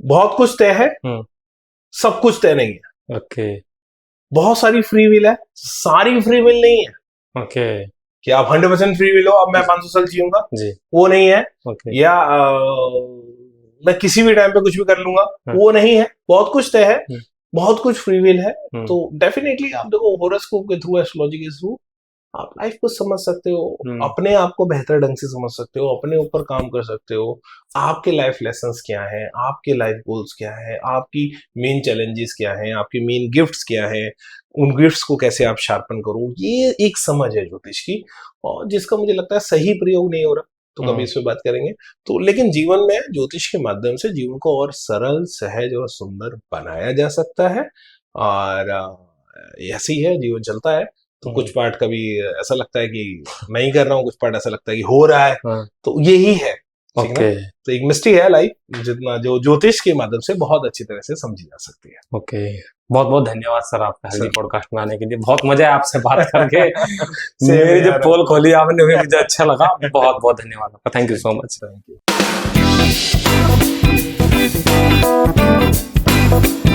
बहुत कुछ तय है, सब कुछ तय नहीं है। ओके, बहुत सारी फ्री विल है, सारी फ्री विल नहीं है। ओके, कि आप 100% फ्री विल हो, अब मैं 500 साल जीऊंगा, वो नहीं है। या मैं किसी भी टाइम पे कुछ भी कर लूंगा, वो नहीं है। बहुत कुछ तय है, बहुत कुछ फ्री विल है। तो डेफिनेटली आप देखो हॉरोस्कोप के थ्रू, एस्ट्रोलॉजी के थ्रू आप लाइफ को समझ सकते हो, अपने आप को बेहतर ढंग से समझ सकते हो, अपने ऊपर काम कर सकते हो। आपके लाइफ लेसन्स क्या हैं, आपके लाइफ गोल्स क्या है, आपकी मेन चैलेंजेस क्या हैं, आपकी मेन गिफ्ट्स क्या है, उन गिफ्ट्स को कैसे आप शार्पन करो, ये एक समझ है ज्योतिष की, और जिसका मुझे लगता है सही प्रयोग नहीं हो रहा, तो कभी इस पे बात करेंगे। तो लेकिन जीवन में ज्योतिष के माध्यम से जीवन को और सरल, सहज और सुंदर बनाया जा सकता है, और ऐसे ही है जीवन चलता है। तो कुछ पार्ट कभी ऐसा लगता है कि मैं ही कर रहा हूँ, कुछ पार्ट ऐसा लगता है कि हो रहा है, तो यही है। ओके, तो एक मिस्ट्री है लाइफ, जितना जो ज्योतिष के माध्यम से बहुत अच्छी तरह से समझी जा सकती है। ओके, बहुत बहुत धन्यवाद सर आपका हेल्दी पॉडकास्ट में आने के लिए। बहुत मजा है आपसे बात करके। मेरी जो पोल खोली आपने, मुझे अच्छा लगा। बहुत बहुत धन्यवाद आपका, thank you so much. Thank you.